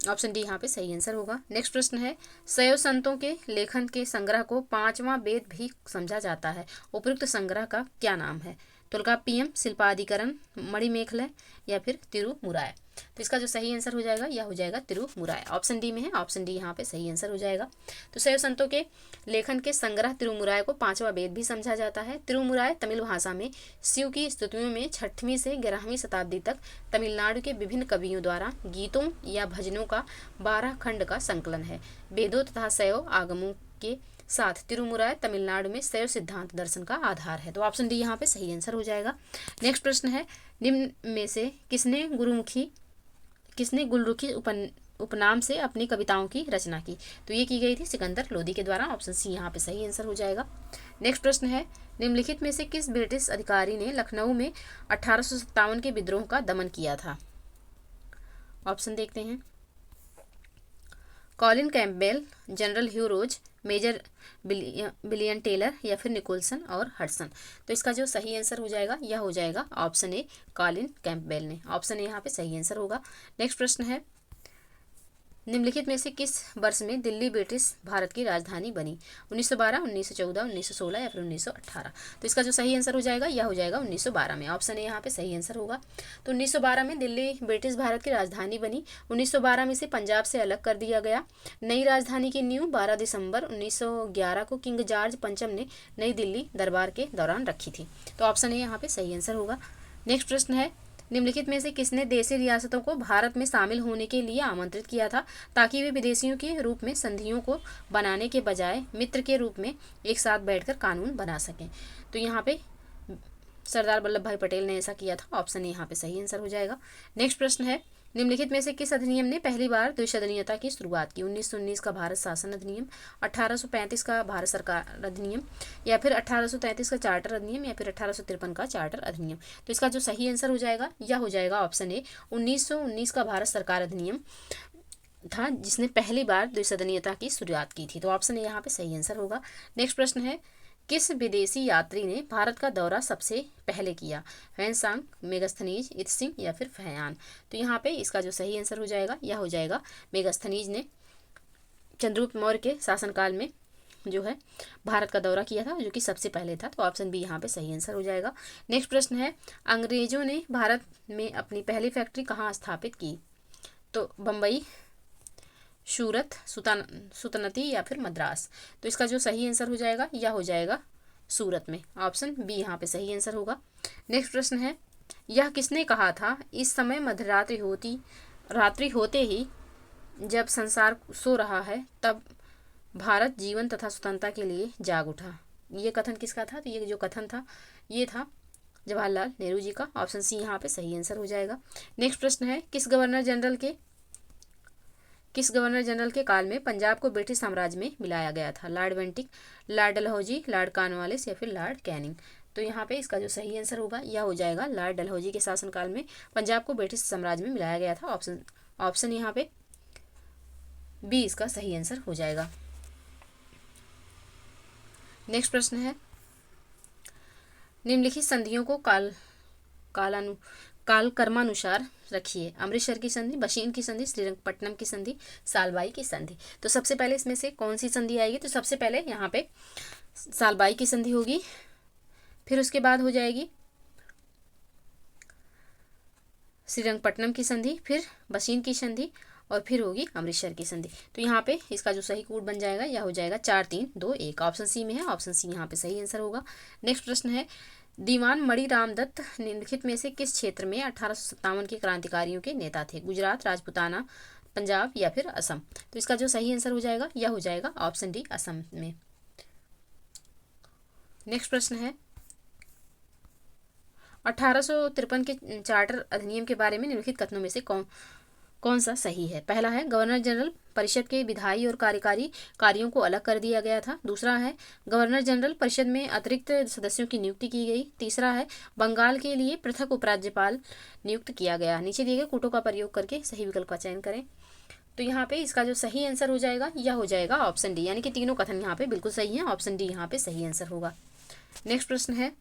Option D यहाँ पे सही आंसर होगा। नेक्स्ट प्रश्न है, शैव संतों के लेखन के संग्रह को पांचवा वेद भी समझा जाता है, उपयुक्त संग्रह का क्या नाम है? तुल्कापियम, शिल्पाधिकरण, मणिमेखले या फिर तिरुमुराय? तो इसका जो सही आंसर हो जाएगा यह हो जाएगा तिरुमुराय। ऑप्शन डी में है, ऑप्शन डी यहाँ पे सही आंसर हो जाएगा। तो शैव संतों के लेखन के संग्रह तिरुमुराय को पांचवा वेद भी समझा जाता है। तिरुमुराय तमिल भाषा में शिव की स्तुतियों में 6वीं से 11वीं शताब्दी तक तमिलनाडु के विभिन्न कवियों द्वारा गीतों या भजनों का 12 खंड का संकलन है। वेदों तथा शैव आगमों के साथ तिरुमुराय तमिलनाडु में शैव सिद्धांत दर्शन का आधार है। तो ऑप्शन डी यहाँ पे सही आंसर हो जाएगा। नेक्स्ट प्रश्न है, निम्न में से किसने गुलरुखी उपनाम से अपनी कविताओं की रचना की? तो ये की गई थी सिकंदर लोदी के द्वारा। ऑप्शन सी यहाँ पे सही आंसर हो जाएगा। नेक्स्ट प्रश्न है, निम्नलिखित में से किस ब्रिटिश अधिकारी ने लखनऊ में 1857 के विद्रोह का दमन किया था? ऑप्शन देखते हैं, कॉलिन कैम्पबेल, जनरल ह्यू रोज, मेजर विलियम टेलर या फिर निकोलसन और हडसन? तो इसका जो सही आंसर हो जाएगा यह हो जाएगा ऑप्शन ए, कॉलिन कैम्पबेल ने। ऑप्शन ए यहाँ पे सही आंसर होगा। नेक्स्ट प्रश्न है, निम्नलिखित में से किस वर्ष में दिल्ली ब्रिटिश भारत की राजधानी बनी? 1912, 1914, 1916 या फिर 1918? तो इसका जो सही आंसर हो जाएगा यह हो जाएगा 1912 में। ऑप्शन ए यहाँ पे सही आंसर होगा। तो 1912 में दिल्ली ब्रिटिश भारत की राजधानी बनी। 1912 में से पंजाब से अलग कर दिया गया। नई राजधानी की नींव 12 दिसंबर 1911 को किंग जॉर्ज पंचम ने नई दिल्ली दरबार के दौरान रखी थी। तो ऑप्शन ए यहाँ पे सही आंसर होगा। नेक्स्ट प्रश्न है, निम्नलिखित में से किसने देशी रियासतों को भारत में शामिल होने के लिए आमंत्रित किया था ताकि वे विदेशियों के रूप में संधियों को बनाने के बजाय मित्र के रूप में एक साथ बैठकर कानून बना सकें? तो यहाँ पे सरदार वल्लभ भाई पटेल ने ऐसा किया था। ऑप्शन यहाँ पे सही आंसर हो जाएगा। नेक्स्ट प्रश्न है, निम्नलिखित में से किस अधिनियम ने पहली बार द्विसदनीयता की शुरुआत की? 1919 का भारत शासन अधिनियम, 1835 का भारत सरकार अधिनियम या फिर 1833 का चार्टर अधिनियम या फिर 1853 का चार्टर अधिनियम? तो इसका जो सही आंसर हो जाएगा यह हो जाएगा ऑप्शन ए, 1919 का भारत सरकार अधिनियम था जिसने पहली बार द्विसदनीयता की शुरुआत की थी। तो ऑप्शन ए यहाँ पे सही आंसर होगा। नेक्स्ट प्रश्न है, किस विदेशी यात्री ने भारत का दौरा सबसे पहले किया? ह्वेन-सांग, मेगास्थनीज, इत्सिंग या फिर फैयान? तो यहाँ पे इसका जो सही आंसर हो जाएगा यह हो जाएगा मेगास्थनीज ने चंद्रगुप्त मौर्य के शासनकाल में जो है भारत का दौरा किया था, जो कि सबसे पहले था। तो ऑप्शन बी यहाँ पे सही आंसर हो जाएगा। नेक्स्ट प्रश्न है, अंग्रेजों ने भारत में अपनी पहली फैक्ट्री कहाँ स्थापित की? तो बम्बई, सूरत, सुतनती या फिर मद्रास? तो इसका जो सही आंसर हो जाएगा यह हो जाएगा सूरत में। ऑप्शन बी यहाँ पे सही आंसर होगा। नेक्स्ट प्रश्न है, यह किसने कहा था, इस समय रात्रि होते ही जब संसार सो रहा है तब भारत जीवन तथा स्वतंत्रता के लिए जाग उठा? ये कथन किसका था? तो ये जो कथन था ये था जवाहरलाल नेहरू जी का। ऑप्शन सी यहाँ पे सही आंसर हो जाएगा। नेक्स्ट प्रश्न है, किस गवर्नर जनरल के किस गवर्नर जनरल के काल में पंजाब को ब्रिटिश साम्राज्य में मिलाया गया था? Lord Bentinck, Lord Dalhousie, Lord Cornwallis या फिर लॉर्ड कैनिंग? तो यहाँ पे इसका जो सही आंसर होगा यह हो जाएगा लॉर्ड डलहौजी के शासनकाल में पंजाब को ब्रिटिश साम्राज्य में मिलाया गया था। ऑप्शन यहाँ पे बी इसका सही आंसर हो जाएगा। नेक्स्ट प्रश्न है, निम्नलिखित संधियों को कालक्रमानुसार रखिए। अमृतसर की संधि, बशीन की संधि, श्रीरंगपट्टनम की संधि, सालबाई की संधि। तो सबसे पहले इसमें से कौन सी संधि आएगी? तो सबसे पहले यहाँ पे सालबाई की संधि होगी, फिर उसके बाद हो जाएगी श्रीरंगपट्टनम की संधि, फिर बशीन की संधि और फिर होगी अमृतसर की संधि। तो यहाँ पे इसका जो सही कोड बन जाएगा यह हो जाएगा 4 3 2 1। ऑप्शन सी में है, ऑप्शन सी यहाँ पे सही आंसर होगा। नेक्स्ट प्रश्न है, दीवान मणि रामदत्त निम्नलिखित में से किस क्षेत्र में 1857 के क्रांतिकारियों के नेता थे? गुजरात, राजपूताना, पंजाब या फिर असम? तो इसका जो सही आंसर हो जाएगा यह हो जाएगा ऑप्शन डी, असम में। नेक्स्ट प्रश्न है, 1853 के चार्टर अधिनियम के बारे में निम्नलिखित कथनों में से कौन सा सही है? पहला है, गवर्नर जनरल परिषद के विधायी और कार्यकारी कार्यों को अलग कर दिया गया था। दूसरा है, गवर्नर जनरल परिषद में अतिरिक्त सदस्यों की नियुक्ति की गई। तीसरा है, बंगाल के लिए पृथक उपराज्यपाल नियुक्त किया गया। नीचे दिए गए कूटों का प्रयोग करके सही विकल्प का चयन करें। तो यहाँ पे इसका जो सही आंसर हो जाएगा यह हो जाएगा ऑप्शन डी, यानी कि तीनों कथन यहाँ पे बिल्कुल सही है। ऑप्शन डी यहाँ पे सही आंसर होगा। नेक्स्ट प्रश्न है,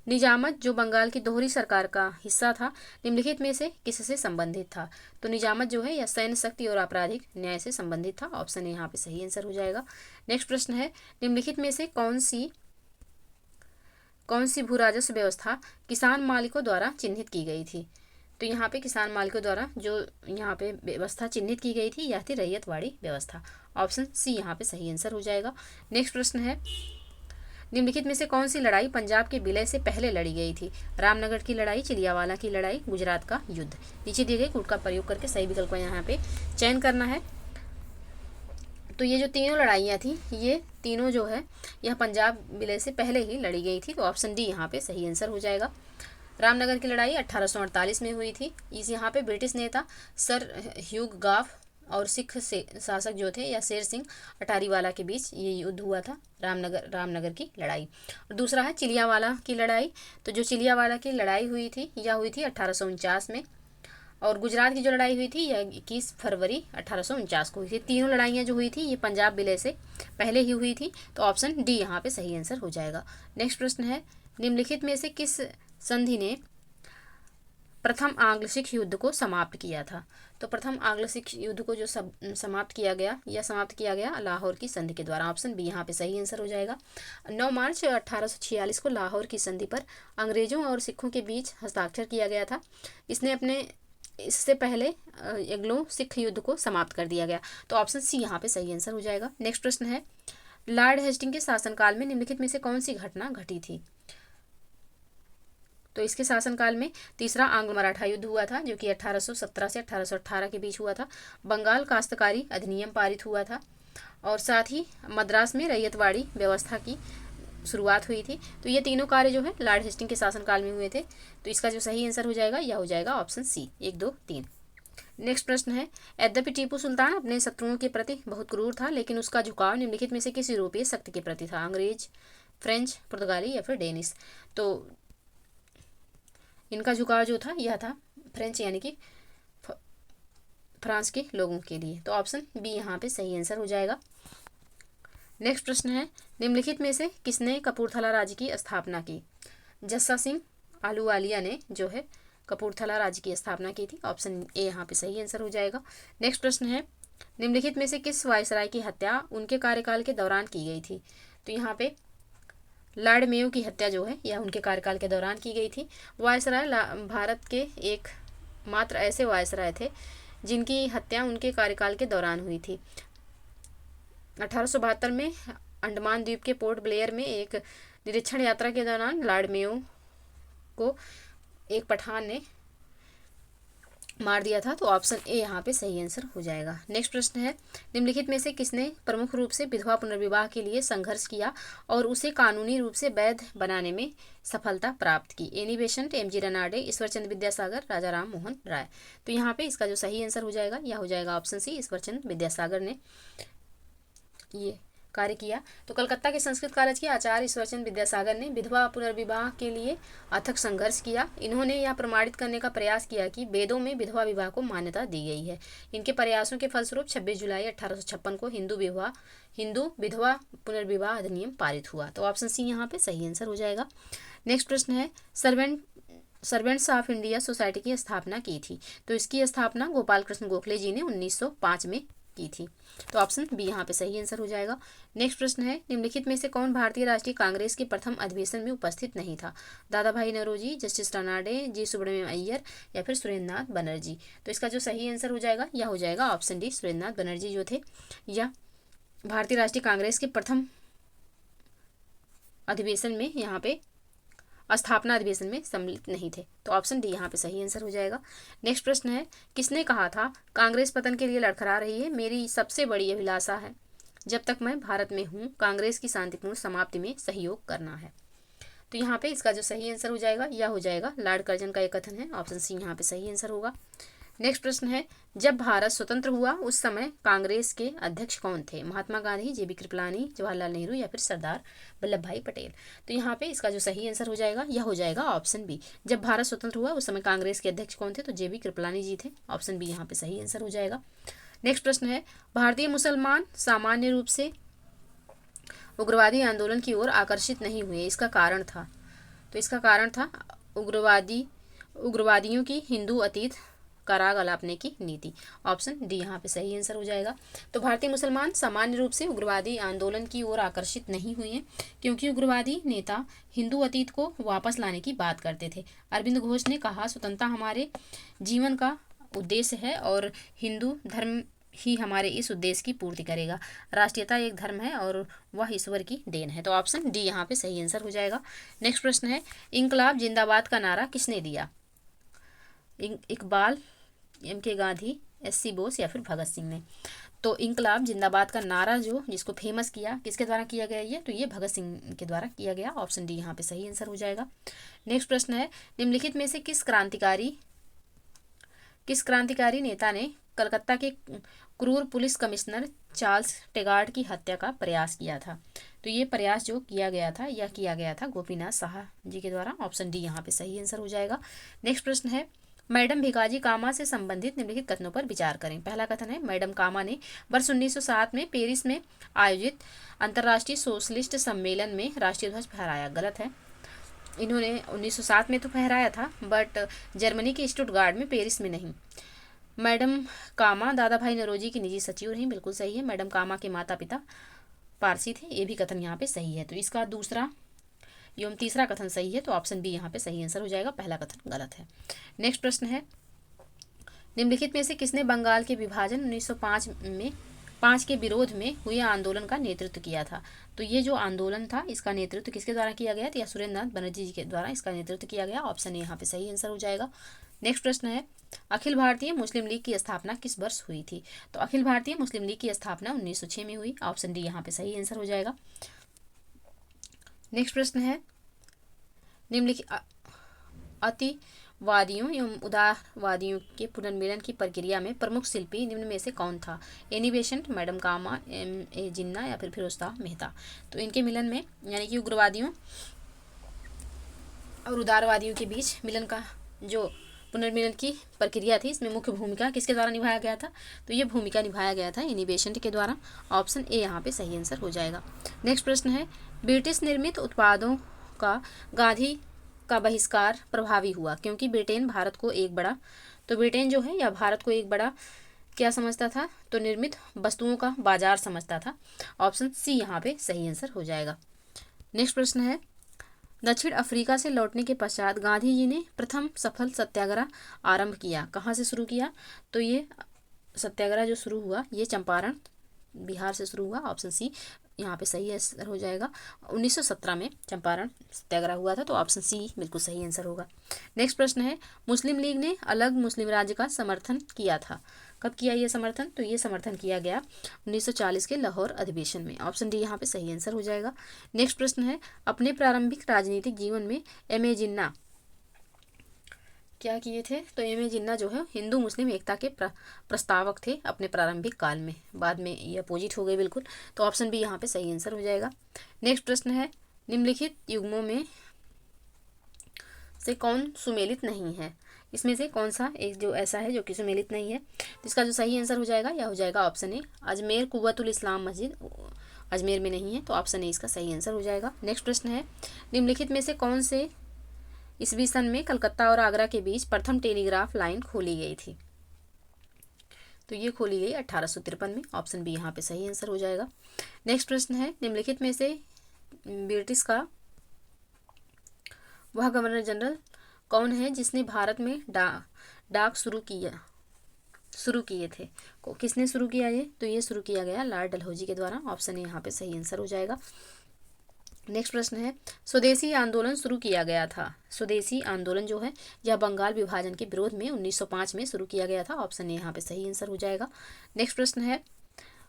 निजामत जो बंगाल की दोहरी सरकार का हिस्सा था निम्नलिखित में से किससे संबंधित था? तो निजामत जो है यह सैन्य शक्ति और आपराधिक न्याय से संबंधित था। ऑप्शन ए यहाँ पे सही आंसर हो जाएगा। नेक्स्ट प्रश्न है, निम्नलिखित में से कौन सी भू राजस्व व्यवस्था किसान मालिकों द्वारा चिन्हित की गई थी? तो यहाँ पे किसान मालिकों द्वारा जो यहाँ पे व्यवस्था चिन्हित की गई थी यह थी रैयतवाड़ी व्यवस्था। ऑप्शन सी यहाँ पे सही आंसर हो जाएगा। नेक्स्ट प्रश्न है, निम्नलिखित में से कौन सी लड़ाई पंजाब के विलय से पहले लड़ी गई थी? रामनगर की लड़ाई, चिलियावाला की लड़ाई, गुजरात का युद्ध? नीचे दिए गए कूट का प्रयोग करके सही विकल्प का यहाँ पे चयन करना है। तो ये जो तीनों लड़ाइयाँ थी ये तीनों जो है यह पंजाब विलय से पहले ही लड़ी गई थी। तो ऑप्शन डी यहाँ पे सही आंसर हो जाएगा। रामनगर की लड़ाई 1848 में हुई थी। इस यहाँ पे ब्रिटिश नेता सर ह्यूग गॉफ और सिख से शासक जो थे या शेर सिंह अटारीवाला के बीच ये युद्ध हुआ था, रामनगर की लड़ाई। और दूसरा है चिलियावाला की लड़ाई। तो जो चिलियावाला की लड़ाई हुई थी यह हुई थी 1849 में। और गुजरात की जो लड़ाई हुई थी यह 21 फरवरी 1849 को हुई थी। तीनों लड़ाइयाँ जो हुई थी ये पंजाब विलय से पहले ही हुई थी। तो ऑप्शन डी यहाँ पे सही आंसर हो जाएगा। नेक्स्ट प्रश्न है, निम्नलिखित में से किस संधि ने प्रथम आंग्ल सिख युद्ध को समाप्त किया था? तो प्रथम आंग्ल सिख युद्ध को जो समाप्त किया गया लाहौर की संधि के द्वारा। ऑप्शन बी यहाँ पे सही आंसर हो जाएगा। 9 मार्च 1846 को लाहौर की संधि पर अंग्रेजों और सिखों के बीच हस्ताक्षर किया गया था। इससे पहले एंग्लो सिख युद्ध को समाप्त कर दिया गया। तो ऑप्शन सी यहाँ पे सही आंसर हो जाएगा। नेक्स्ट प्रश्न है, लॉर्ड हेस्टिंग के शासनकाल में निम्नलिखित में से कौन सी घटना घटी थी? तो इसके शासनकाल में तीसरा आंग्ल मराठा युद्ध हुआ था जो कि 1817 से 1818 के बीच हुआ था। बंगाल काश्तकारी अधिनियम पारित हुआ था और साथ ही मद्रास में रैयतवाड़ी व्यवस्था की शुरुआत हुई थी। तो ये तीनों कार्य जो है लॉर्ड हेस्टिंग के शासनकाल में हुए थे। तो इसका जो सही आंसर हो जाएगा यह हो जाएगा ऑप्शन सी, 1 2 3। नेक्स्ट प्रश्न है, यद्यपि टीपू सुल्तान अपने शत्रुओं के प्रति बहुत क्रूर था लेकिन उसका झुकाव निम्नलिखित में से किस यूरोपीय शक्ति के प्रति था? अंग्रेज, फ्रेंच, पुर्तगाली या फिर डेनिश? तो इनका झुकाव जो था यह था फ्रेंच यानी कि फ्रांस के लोगों के लिए। तो ऑप्शन बी यहाँ पे सही आंसर हो जाएगा। नेक्स्ट प्रश्न है, निम्नलिखित में से किसने कपूरथला राज्य की स्थापना की? जस्सा सिंह आलूवालिया ने जो है कपूरथला राज्य की स्थापना की थी। ऑप्शन ए यहाँ पे सही आंसर हो जाएगा। नेक्स्ट प्रश्न है, निम्नलिखित में से किस वायसराय की हत्या उनके कार्यकाल के दौरान की गई थी? तो यहाँ पे लॉर्ड मेयो की हत्या जो है यह उनके कार्यकाल के दौरान की गई थी। वायसराय भारत के एक मात्र ऐसे वायसराय थे जिनकी हत्या उनके कार्यकाल के दौरान हुई थी। 1872 में अंडमान द्वीप के पोर्ट ब्लेयर में एक निरीक्षण यात्रा के दौरान लॉर्ड मेयो को एक पठान ने मार दिया था। तो ऑप्शन ए यहाँ पे सही आंसर हो जाएगा। नेक्स्ट प्रश्न है, निम्नलिखित में से किसने प्रमुख रूप से विधवा पुनर्विवाह के लिए संघर्ष किया और उसे कानूनी रूप से वैध बनाने में सफलता प्राप्त की? Annie Besant, M G Ranade, Ishwarchandra Vidyasagar, Raja Ram Mohan Roy. तो यहाँ पे इसका जो सही आंसर हो जाएगा यह हो जाएगा ऑप्शन सी, ईश्वरचंद्र विद्यासागर ने ये कार्य किया। तो कलकत्ता के संस्कृत कॉलेज के आचार्य ईश्वरचंद्र विद्यासागर ने विधवा पुनर्विवाह के लिए अथक संघर्ष किया। इन्होंने यह प्रमाणित करने का प्रयास किया कि वेदों में विधवा विवाह को मान्यता दी गई है। इनके प्रयासों के फलस्वरूप 26 जुलाई 1856 को हिंदू विधवा पुनर्विवाह अधिनियम पारित हुआ। तो ऑप्शन सी यहाँ पे सही आंसर हो जाएगा। नेक्स्ट प्रश्न है, सर्वेंट्स ऑफ इंडिया सोसाइटी की स्थापना की थी? तो इसकी स्थापना गोपाल कृष्ण गोखले जी ने 1905 में की थी। तो ऑप्शन बी यहाँ पे सही आंसर हो जाएगा। नेक्स्ट प्रश्न है, निम्नलिखित में से कौन भारतीय राष्ट्रीय कांग्रेस के प्रथम अधिवेशन में उपस्थित नहीं था? दादा भाई नौरोजी, जस्टिस रनाडे, जी सुब्रमण्यम अय्यर या फिर सुरेंद्रनाथ बनर्जी। तो इसका जो सही आंसर हो जाएगा यह हो जाएगा ऑप्शन डी, सुरेंद्रनाथ बनर्जी जो थे या भारतीय राष्ट्रीय कांग्रेस के प्रथम अधिवेशन में यहाँ पे स्थापना अधिवेशन में सम्मिलित नहीं थे। तो ऑप्शन डी यहाँ पे सही आंसर हो जाएगा। नेक्स्ट प्रश्न है, किसने कहा था कांग्रेस पतन के लिए लड़खड़ा रही है, मेरी सबसे बड़ी अभिलाषा है जब तक मैं भारत में हूँ कांग्रेस की शांतिपूर्ण समाप्ति में सहयोग करना है? तो यहाँ पे इसका जो सही आंसर हो जाएगा यह हो जाएगा लॉर्ड कर्जन का एक कथन है। ऑप्शन सी यहाँ पे सही आंसर होगा। नेक्स्ट प्रश्न है, जब भारत स्वतंत्र हुआ उस समय कांग्रेस के अध्यक्ष कौन थे? महात्मा गांधी, जेबी कृपलानी, जवाहरलाल नेहरू या फिर सरदार वल्लभ भाई पटेल। तो यहाँ पे इसका जो सही आंसर हो जाएगा यह हो जाएगा ऑप्शन बी। जब भारत स्वतंत्र हुआ उस समय कांग्रेस के अध्यक्ष कौन थे? तो जेबी कृपलानी जी थे। ऑप्शन बी यहाँ पे सही आंसर हो जाएगा। नेक्स्ट प्रश्न है, भारतीय मुसलमान सामान्य रूप से उग्रवादी आंदोलन की ओर आकर्षित नहीं हुए, इसका कारण था? तो इसका कारण था उग्रवादियों की हिंदू अतीत का राग अलापने की नीति। ऑप्शन डी यहाँ पे सही आंसर हो जाएगा। तो भारतीय मुसलमान सामान्य रूप से उग्रवादी आंदोलन की ओर आकर्षित नहीं हुए हैं क्योंकि उग्रवादी नेता हिंदू अतीत को वापस लाने की बात करते थे। अरविंद घोष ने कहा, स्वतंत्रता हमारे जीवन का उद्देश्य है और हिंदू धर्म ही हमारे इस उद्देश्य की पूर्ति करेगा। राष्ट्रीयता एक धर्म है और वह ईश्वर की देन है। तो ऑप्शन डी यहाँ पे सही आंसर हो जाएगा। नेक्स्ट प्रश्न है, इंकलाब जिंदाबाद का नारा किसने दिया? इकबाल, एम.के. गांधी, एस.सी. बोस या फिर भगत सिंह ने। तो इंकलाब जिंदाबाद का नारा जो जिसको फेमस किया किसके द्वारा किया गया ये? तो ये भगत सिंह के द्वारा किया गया। ऑप्शन डी यहाँ पे सही आंसर हो जाएगा। नेक्स्ट प्रश्न है, निम्नलिखित में से किस क्रांतिकारी नेता ने कलकत्ता के क्रूर पुलिस कमिश्नर चार्ल्स टेगार्ड की हत्या का प्रयास किया था? तो ये प्रयास जो किया गया था यह किया गया था गोपीनाथ साहा जी के द्वारा। ऑप्शन डी यहाँ पे सही आंसर हो जाएगा। नेक्स्ट प्रश्न है, मैडम भिकाजी कामा से संबंधित निम्नलिखित कथनों पर विचार करें। पहला कथन है, मैडम कामा ने वर्ष 1907 में पेरिस में आयोजित अंतर्राष्ट्रीय सोशलिस्ट सम्मेलन में राष्ट्रीय ध्वज फहराया। गलत है, इन्होंने 1907 में तो फहराया था बट जर्मनी के स्टुटगार्ट में, पेरिस में नहीं। मैडम कामा दादा भाई नौरोजी की निजी सचिव रहीं। बिल्कुल सही है, मैडम कामा के माता पिता पारसी थे। ये भी कथन यहाँ पे सही है। तो इसका दूसरा एवं तीसरा कथन सही है। तो ऑप्शन बी यहाँ पे सही आंसर हो जाएगा, पहला कथन गलत है। नेक्स्ट प्रश्न है, निम्नलिखित में से किसने बंगाल के विभाजन 1905 के विरोध में हुए आंदोलन का नेतृत्व किया था? तो ये जो आंदोलन था इसका नेतृत्व किसके द्वारा किया गया? तो या सुरेंद्रनाथ बनर्जी जी के द्वारा इसका नेतृत्व किया गया। ऑप्शन ए यहाँ पे सही आंसर हो जाएगा। नेक्स्ट प्रश्न है, अखिल भारतीय मुस्लिम लीग की स्थापना किस वर्ष हुई थी? तो अखिल भारतीय मुस्लिम लीग की स्थापना 1906 में हुई। ऑप्शन डी यहाँ पे सही आंसर हो जाएगा। नेक्स्ट प्रश्न है, निम्नलिखित अतिवादियों एवं उदारवादियों के पुनर्मिलन की प्रक्रिया में प्रमुख शिल्पी निम्न में से कौन था? एनी बेसेंट, मैडम कामा, M.A. जिन्ना या फिर फिरोजशाह मेहता। तो इनके मिलन में यानी कि उग्रवादियों और उदारवादियों के बीच मिलन का जो पुनर्मिलन की प्रक्रिया थी इसमें मुख्य भूमिका किसके द्वारा निभाया गया था? तो ये भूमिका निभाया गया था एनी बेसेंट के द्वारा। ऑप्शन ए यहाँ पे सही आंसर हो जाएगा। नेक्स्ट प्रश्न है, ब्रिटिश निर्मित उत्पादों का गांधी का बहिष्कार प्रभावी हुआ क्योंकि ब्रिटेन भारत को एक बड़ा, तो ब्रिटेन जो है या भारत को एक बड़ा क्या समझता था? तो निर्मित वस्तुओं का बाजार समझता था। ऑप्शन सी यहाँ पे सही आंसर हो जाएगा। नेक्स्ट प्रश्न है, दक्षिण अफ्रीका से लौटने के पश्चात गांधी जी ने प्रथम सफल सत्याग्रह आरंभ किया। कहाँ से शुरू किया? तो ये सत्याग्रह जो शुरू हुआ ये चंपारण बिहार से शुरू हुआ, ऑप्शन सी यहाँ पे सही आंसर हो जाएगा। 1917 में चंपारण सत्याग्रह हुआ था, तो ऑप्शन सी बिल्कुल सही आंसर होगा। नेक्स्ट प्रश्न है, मुस्लिम लीग ने अलग मुस्लिम राज्य का समर्थन किया था। कब किया ये समर्थन? तो ये समर्थन किया गया 1940 के लाहौर अधिवेशन में, ऑप्शन डी यहाँ पे सही आंसर हो जाएगा। नेक्स्ट प्रश्न है, अपने प्रारंभिक राजनीतिक जीवन में एम.ए. जिन्ना क्या किए थे? तो एम.ए. जिन्ना जो है हिंदू मुस्लिम एकता के प्रस्तावक थे अपने प्रारंभिक काल में, बाद में ये अपोजिट हो गए बिल्कुल, तो ऑप्शन बी यहाँ पे सही आंसर हो जाएगा। नेक्स्ट प्रश्न है, निम्नलिखित युग्मों में से कौन सुमेलित नहीं है? इसमें से कौन सा एक जो ऐसा है जो कि सुमेलित नहीं है? तो इसका जो सही आंसर हो जाएगा यह हो जाएगा ऑप्शन ए, अजमेर कुव्वतुल इस्लाम मस्जिद अजमेर में नहीं है, तो ऑप्शन ए इसका सही आंसर हो जाएगा। नेक्स्ट प्रश्न है, निम्नलिखित में से कौन से ईस्वी सन में कलकत्ता और आगरा के बीच प्रथम टेलीग्राफ लाइन खोली गई थी? तो ये खोली गई 1853 में, ऑप्शन बी यहाँ पे सही आंसर हो जाएगा। नेक्स्ट प्रश्न है, निम्नलिखित में से ब्रिटिश का वह गवर्नर जनरल कौन है जिसने भारत में डाक शुरू किए थे? किसने शुरू किया ये? तो ये शुरू किया गया लॉर्ड डलहौजी के द्वारा, ऑप्शन ए यहाँ पे सही आंसर हो जाएगा। नेक्स्ट प्रश्न है, स्वदेशी आंदोलन शुरू किया गया था। स्वदेशी आंदोलन जो है यह बंगाल विभाजन के विरोध में 1905 में शुरू किया गया था, ऑप्शन ए यहाँ पे सही आंसर हो जाएगा। नेक्स्ट प्रश्न है,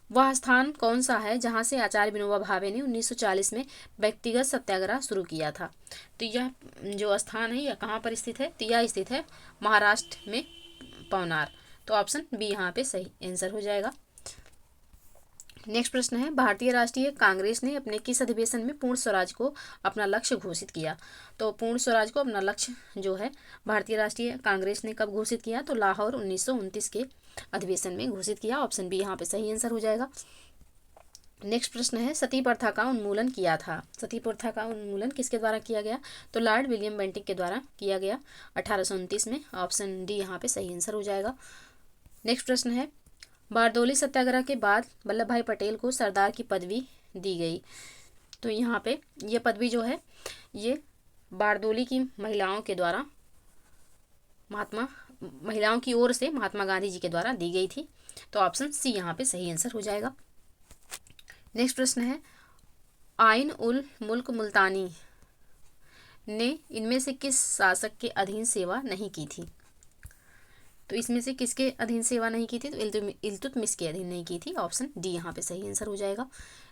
वह स्थान कौन सा है जहां से आचार्य विनोबा भावे ने 1940 में व्यक्तिगत सत्याग्रह शुरू किया था? तो यह जो स्थान है यह कहाँ पर स्थित है? तो यह स्थित है महाराष्ट्र में पवनार, तो ऑप्शन बी यहाँ पे सही आंसर हो जाएगा। नेक्स्ट प्रश्न है, भारतीय राष्ट्रीय कांग्रेस ने अपने किस अधिवेशन में पूर्ण स्वराज को अपना लक्ष्य घोषित किया? तो पूर्ण स्वराज को अपना लक्ष्य जो है भारतीय राष्ट्रीय कांग्रेस ने कब घोषित किया? तो लाहौर 1929 के अधिवेशन में घोषित किया, ऑप्शन बी यहाँ पे सही आंसर हो जाएगा। नेक्स्ट प्रश्न है, सती प्रथा का उन्मूलन किया था। सती प्रथा का उन्मूलन किसके द्वारा किया गया? तो लॉर्ड विलियम बेंटिक के द्वारा किया गया 1829 में, ऑप्शन डी यहाँ पे सही आंसर हो जाएगा। नेक्स्ट प्रश्न है, बारदोली सत्याग्रह के बाद वल्लभ भाई पटेल को सरदार की पदवी दी गई। तो यहाँ पे ये पदवी जो है ये बारदोली की महिलाओं के द्वारा महिलाओं की ओर से महात्मा गांधी जी के द्वारा दी गई थी, तो ऑप्शन सी यहाँ पे सही आंसर हो जाएगा। नेक्स्ट प्रश्न है, आइन उल मुल्क मुल्तानी ने इनमें से किस शासक के अधीन सेवा नहीं की थी? तो इसमें से किसके अधीन सेवा नहीं की थी? तो इल्तुतमिश के अधीन नहीं की थी, ऑप्शन डी यहाँ पे सही आंसर हो जाएगा।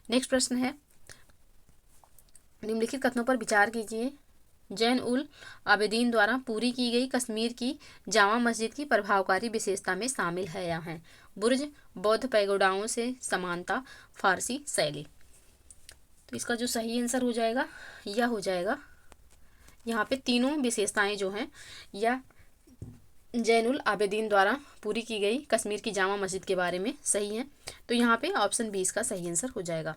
नेक्स्ट प्रश्न है, निम्नलिखित कथनों पर विचार कीजिए। जैन उल आबिदीन द्वारा पूरी की गई कश्मीर की जामा मस्जिद की प्रभावकारी विशेषता में शामिल है या है? बुर्ज, बौद्ध पैगोडाओं से समानता, फारसी शैली। तो इसका जो सही आंसर हो जाएगा यह हो जाएगा यहाँ पे तीनों विशेषताएं जो हैं या जैनुल आबिदीन द्वारा पूरी की गई कश्मीर की जामा मस्जिद के बारे में सही है, तो यहाँ पे ऑप्शन 20 का सही आंसर हो जाएगा।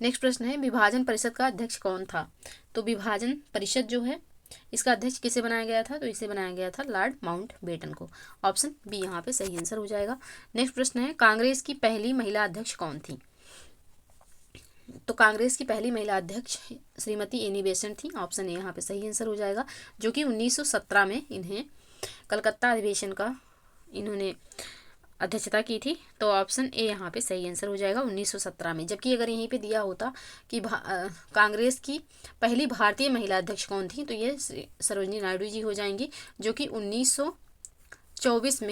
नेक्स्ट प्रश्न है, विभाजन परिषद का अध्यक्ष कौन था? तो विभाजन परिषद जो है इसका अध्यक्ष किसे बनाया गया था? तो इसे बनाया गया था लॉर्ड माउंटबेटन को, ऑप्शन बी यहाँ पे सही आंसर हो जाएगा। नेक्स्ट प्रश्न है, कांग्रेस की पहली महिला अध्यक्ष कौन थी? तो कांग्रेस की पहली महिला अध्यक्ष श्रीमती एनी बेसेंट थी, ऑप्शन ए यहाँ पे सही आंसर हो जाएगा, जो कि 1917 में इन्हें कलकत्ता अधिवेशन का इन्होंने अध्यक्षता की थी, तो ऑप्शन ए यहाँ पे सही आंसर हो जाएगा 1917 में। जबकि अगर यहीं पे दिया होता कि कांग्रेस की पहली भारतीय महिला अध्यक्ष कौन थी, तो ये सरोजनी नायडू जी हो जाएंगी, जो कि 1925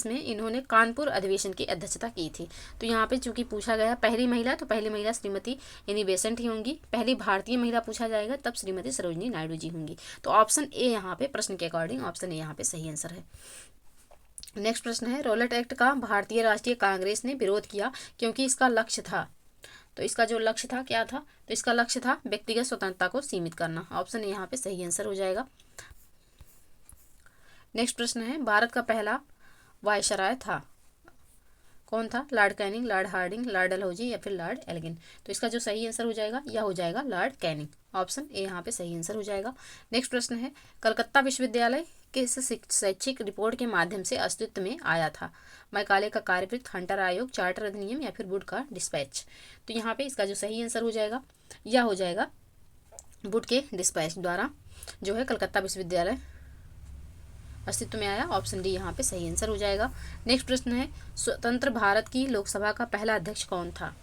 में इन्होंने कानपुर अधिवेशन की अध्यक्षता की थी। तो यहाँ पे चूंकि पूछा गया पहली महिला, तो पहली महिला श्रीमती एनी बेसेंट ही होंगी। पहली भारतीय महिला पूछा जाएगा तब श्रीमती सरोजनी नायडू जी होंगी, तो ऑप्शन ए यहाँ पे प्रश्न के अकॉर्डिंग ऑप्शन ए यहाँ पे सही आंसर है। नेक्स्ट प्रश्न है, रॉलेट एक्ट का भारतीय राष्ट्रीय कांग्रेस ने विरोध किया क्योंकि इसका लक्ष्य था। तो इसका जो लक्ष्य था क्या था? तो इसका लक्ष्य था व्यक्तिगत स्वतंत्रता को सीमित करना, ऑप्शन ए यहाँ पे सही आंसर हो जाएगा। नेक्स्ट प्रश्न है, भारत का पहला वायसराय था कौन था? Lord Canning, Lord Hardinge, Lord Dalhousie या फिर लॉर्ड एल्गिन। तो इसका जो सही आंसर हो जाएगा यह हो जाएगा लॉर्ड कैनिंग, ऑप्शन ए यहाँ पे सही आंसर हो जाएगा। नेक्स्ट प्रश्न है, कलकत्ता विश्वविद्यालय किस शैक्षिक रिपोर्ट के माध्यम से अस्तित्व में आया था? मैकाले का कार्यवृत्त, हंटर आयोग, चार्टर अधिनियम या फिर वुड का डिस्पैच। तो यहाँ पे इसका जो सही आंसर हो जाएगा यह हो जाएगा वुड के डिस्पैच द्वारा जो है कलकत्ता विश्वविद्यालय अस्तित्व में आया। ऑप्शन डी यहाँ पे सही आंसर हो जाएगा। नेक्स्ट प्रश्न है, स्वतंत्र भारत की लोकसभा का पहला अध्यक्ष कौन था?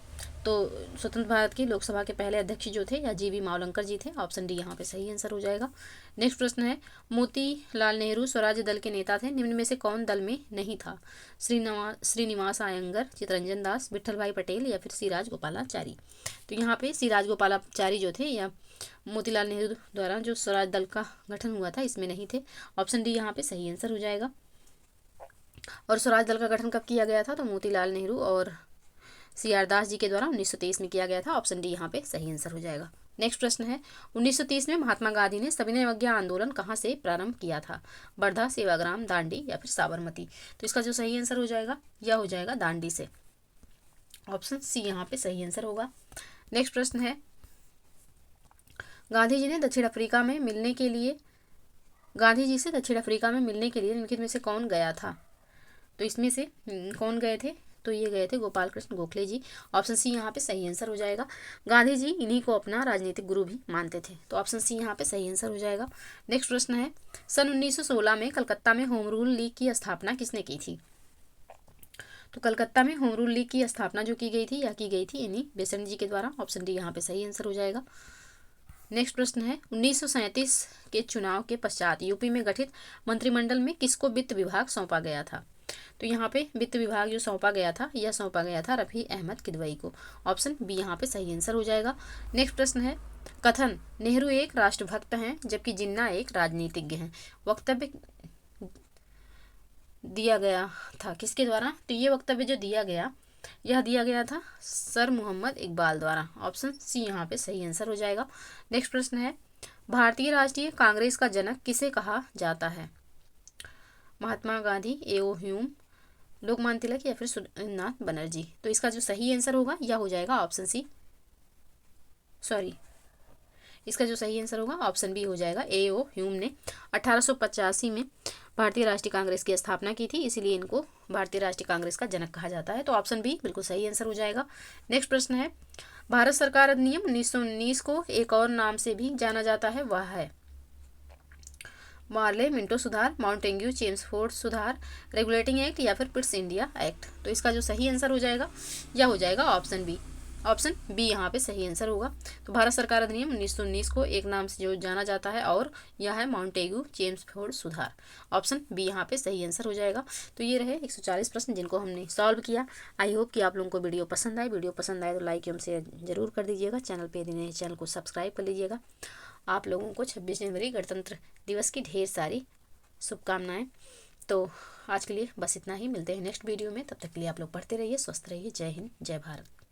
तो स्वतंत्र भारत की लोकसभा के पहले अध्यक्ष जो थे या जीवी मावलंकर जी थे। ऑप्शन डी यहाँ पे सही आंसर हो जाएगा। नेक्स्ट प्रश्न है, मोतीलाल नेहरू स्वराज्य दल के नेता थे, निम्न में से कौन दल में नहीं था? श्रीनिवास अयंगर, चित्तरंजन दास, विट्ठल भाई पटेल या फिर सी राजगोपालाचारी। तो यहाँ पे सी राजगोपालाचारी जो थे या मोतीलाल नेहरू द्वारा जो स्वराज दल का गठन हुआ था इसमें नहीं थे। ऑप्शन डी यहाँ पे सही आंसर हो जाएगा। और स्वराज दल का गठन कब किया गया था? तो मोतीलाल नेहरू और CR दास जी के द्वारा 1923 में किया गया था। ऑप्शन डी यहाँ पे सही आंसर हो जाएगा। नेक्स्ट प्रश्न है, 1930 में महात्मा गांधी ने सविनय अवज्ञा आंदोलन कहाँ से प्रारंभ किया था? वर्धा, सेवाग्राम, दांडी या फिर साबरमती। तो इसका जो सही आंसर हो जाएगा यह हो जाएगा दांडी से। ऑप्शन सी यहाँ पे सही आंसर होगा। नेक्स्ट प्रश्न है, गांधी जी से दक्षिण अफ्रीका में मिलने के लिए निम्नलिखित में से कौन गया था? तो इसमें से कौन गए थे? तो ये गए थे गोपाल कृष्ण गोखले जी। ऑप्शन सी यहाँ पे सही आंसर हो जाएगा। गांधी जी इन्हीं को अपना राजनीतिक गुरु भी मानते थे। तो ऑप्शन सी यहाँ पे सही आंसर हो जाएगा। नेक्स्ट प्रश्न है, सन 1916 में कलकत्ता में होम रूल लीग की स्थापना किसने की थी? तो कलकत्ता में होम रूल लीग की स्थापना जो की गई थी इन्हीं बेसेंट जी के द्वारा। ऑप्शन डी यहाँ पे सही आंसर हो जाएगा। नेक्स्ट प्रश्न है, 1937 के चुनाव के पश्चात यूपी में गठित मंत्रिमंडल में किसको वित्त विभाग सौंपा गया था? तो यहाँ पे वित्त विभाग जो सौंपा गया था रफ़ी अहमद किदवई को। ऑप्शन बी यहाँ पे सही आंसर हो जाएगा। नेक्स्ट प्रश्न है, कथन नेहरू एक राष्ट्रभक्त हैं जबकि जिन्ना एक राजनीतिज्ञ हैं, वक्तव्य दिया गया था किसके द्वारा? तो ये वक्तव्य जो दिया गया था सर मोहम्मद इकबाल द्वारा। ऑप्शन सी यहाँ पे सही आंसर हो जाएगा। नेक्स्ट प्रश्न है, भारतीय राष्ट्रीय कांग्रेस का जनक किसे कहा जाता है? महात्मा गांधी, A.O. ह्यूम, लोकमान्य तिलक या फिर सुरेंद्रनाथ बनर्जी। तो इसका जो सही आंसर होगा यह हो जाएगा ऑप्शन सी, इसका जो सही आंसर होगा ऑप्शन बी हो जाएगा। A.O. ह्यूम ने 1885 में भारतीय राष्ट्रीय कांग्रेस की स्थापना की थी, इसीलिए इनको भारतीय राष्ट्रीय कांग्रेस का जनक कहा जाता है। तो ऑप्शन बी बिल्कुल सही आंसर हो जाएगा। नेक्स्ट प्रश्न है, भारत सरकार अधिनियम 1919 को एक और नाम से भी जाना जाता है, वह है मार्ले मिंटो सुधार, माउंटेन्यू चेम्सफोर्ड सुधार, रेगुलेटिंग एक्ट या फिर पिट्स इंडिया एक्ट। तो इसका जो सही आंसर हो जाएगा यह हो जाएगा ऑप्शन बी यहाँ पे सही आंसर होगा। तो भारत सरकार अधिनियम 1919 को एक नाम से जो जाना जाता है और यह है माउंटेन्यू चेम्सफोर्ड सुधार। ऑप्शन बी यहाँ पे सही आंसर हो जाएगा। तो ये रहे 140 प्रश्न जिनको हमने सॉल्व किया। आई होप कि आप लोगों को वीडियो पसंद आए तो लाइक एवं शेयर जरूर कर दीजिएगा। चैनल पे नए चैनल को सब्सक्राइब कर लीजिएगा। आप लोगों को 26 जनवरी गणतंत्र दिवस की ढेर सारी शुभकामनाएं। तो आज के लिए बस इतना ही, मिलते हैं नेक्स्ट वीडियो में। तब तक के लिए आप लोग पढ़ते रहिए, स्वस्थ रहिए। जय हिंद, जय भारत।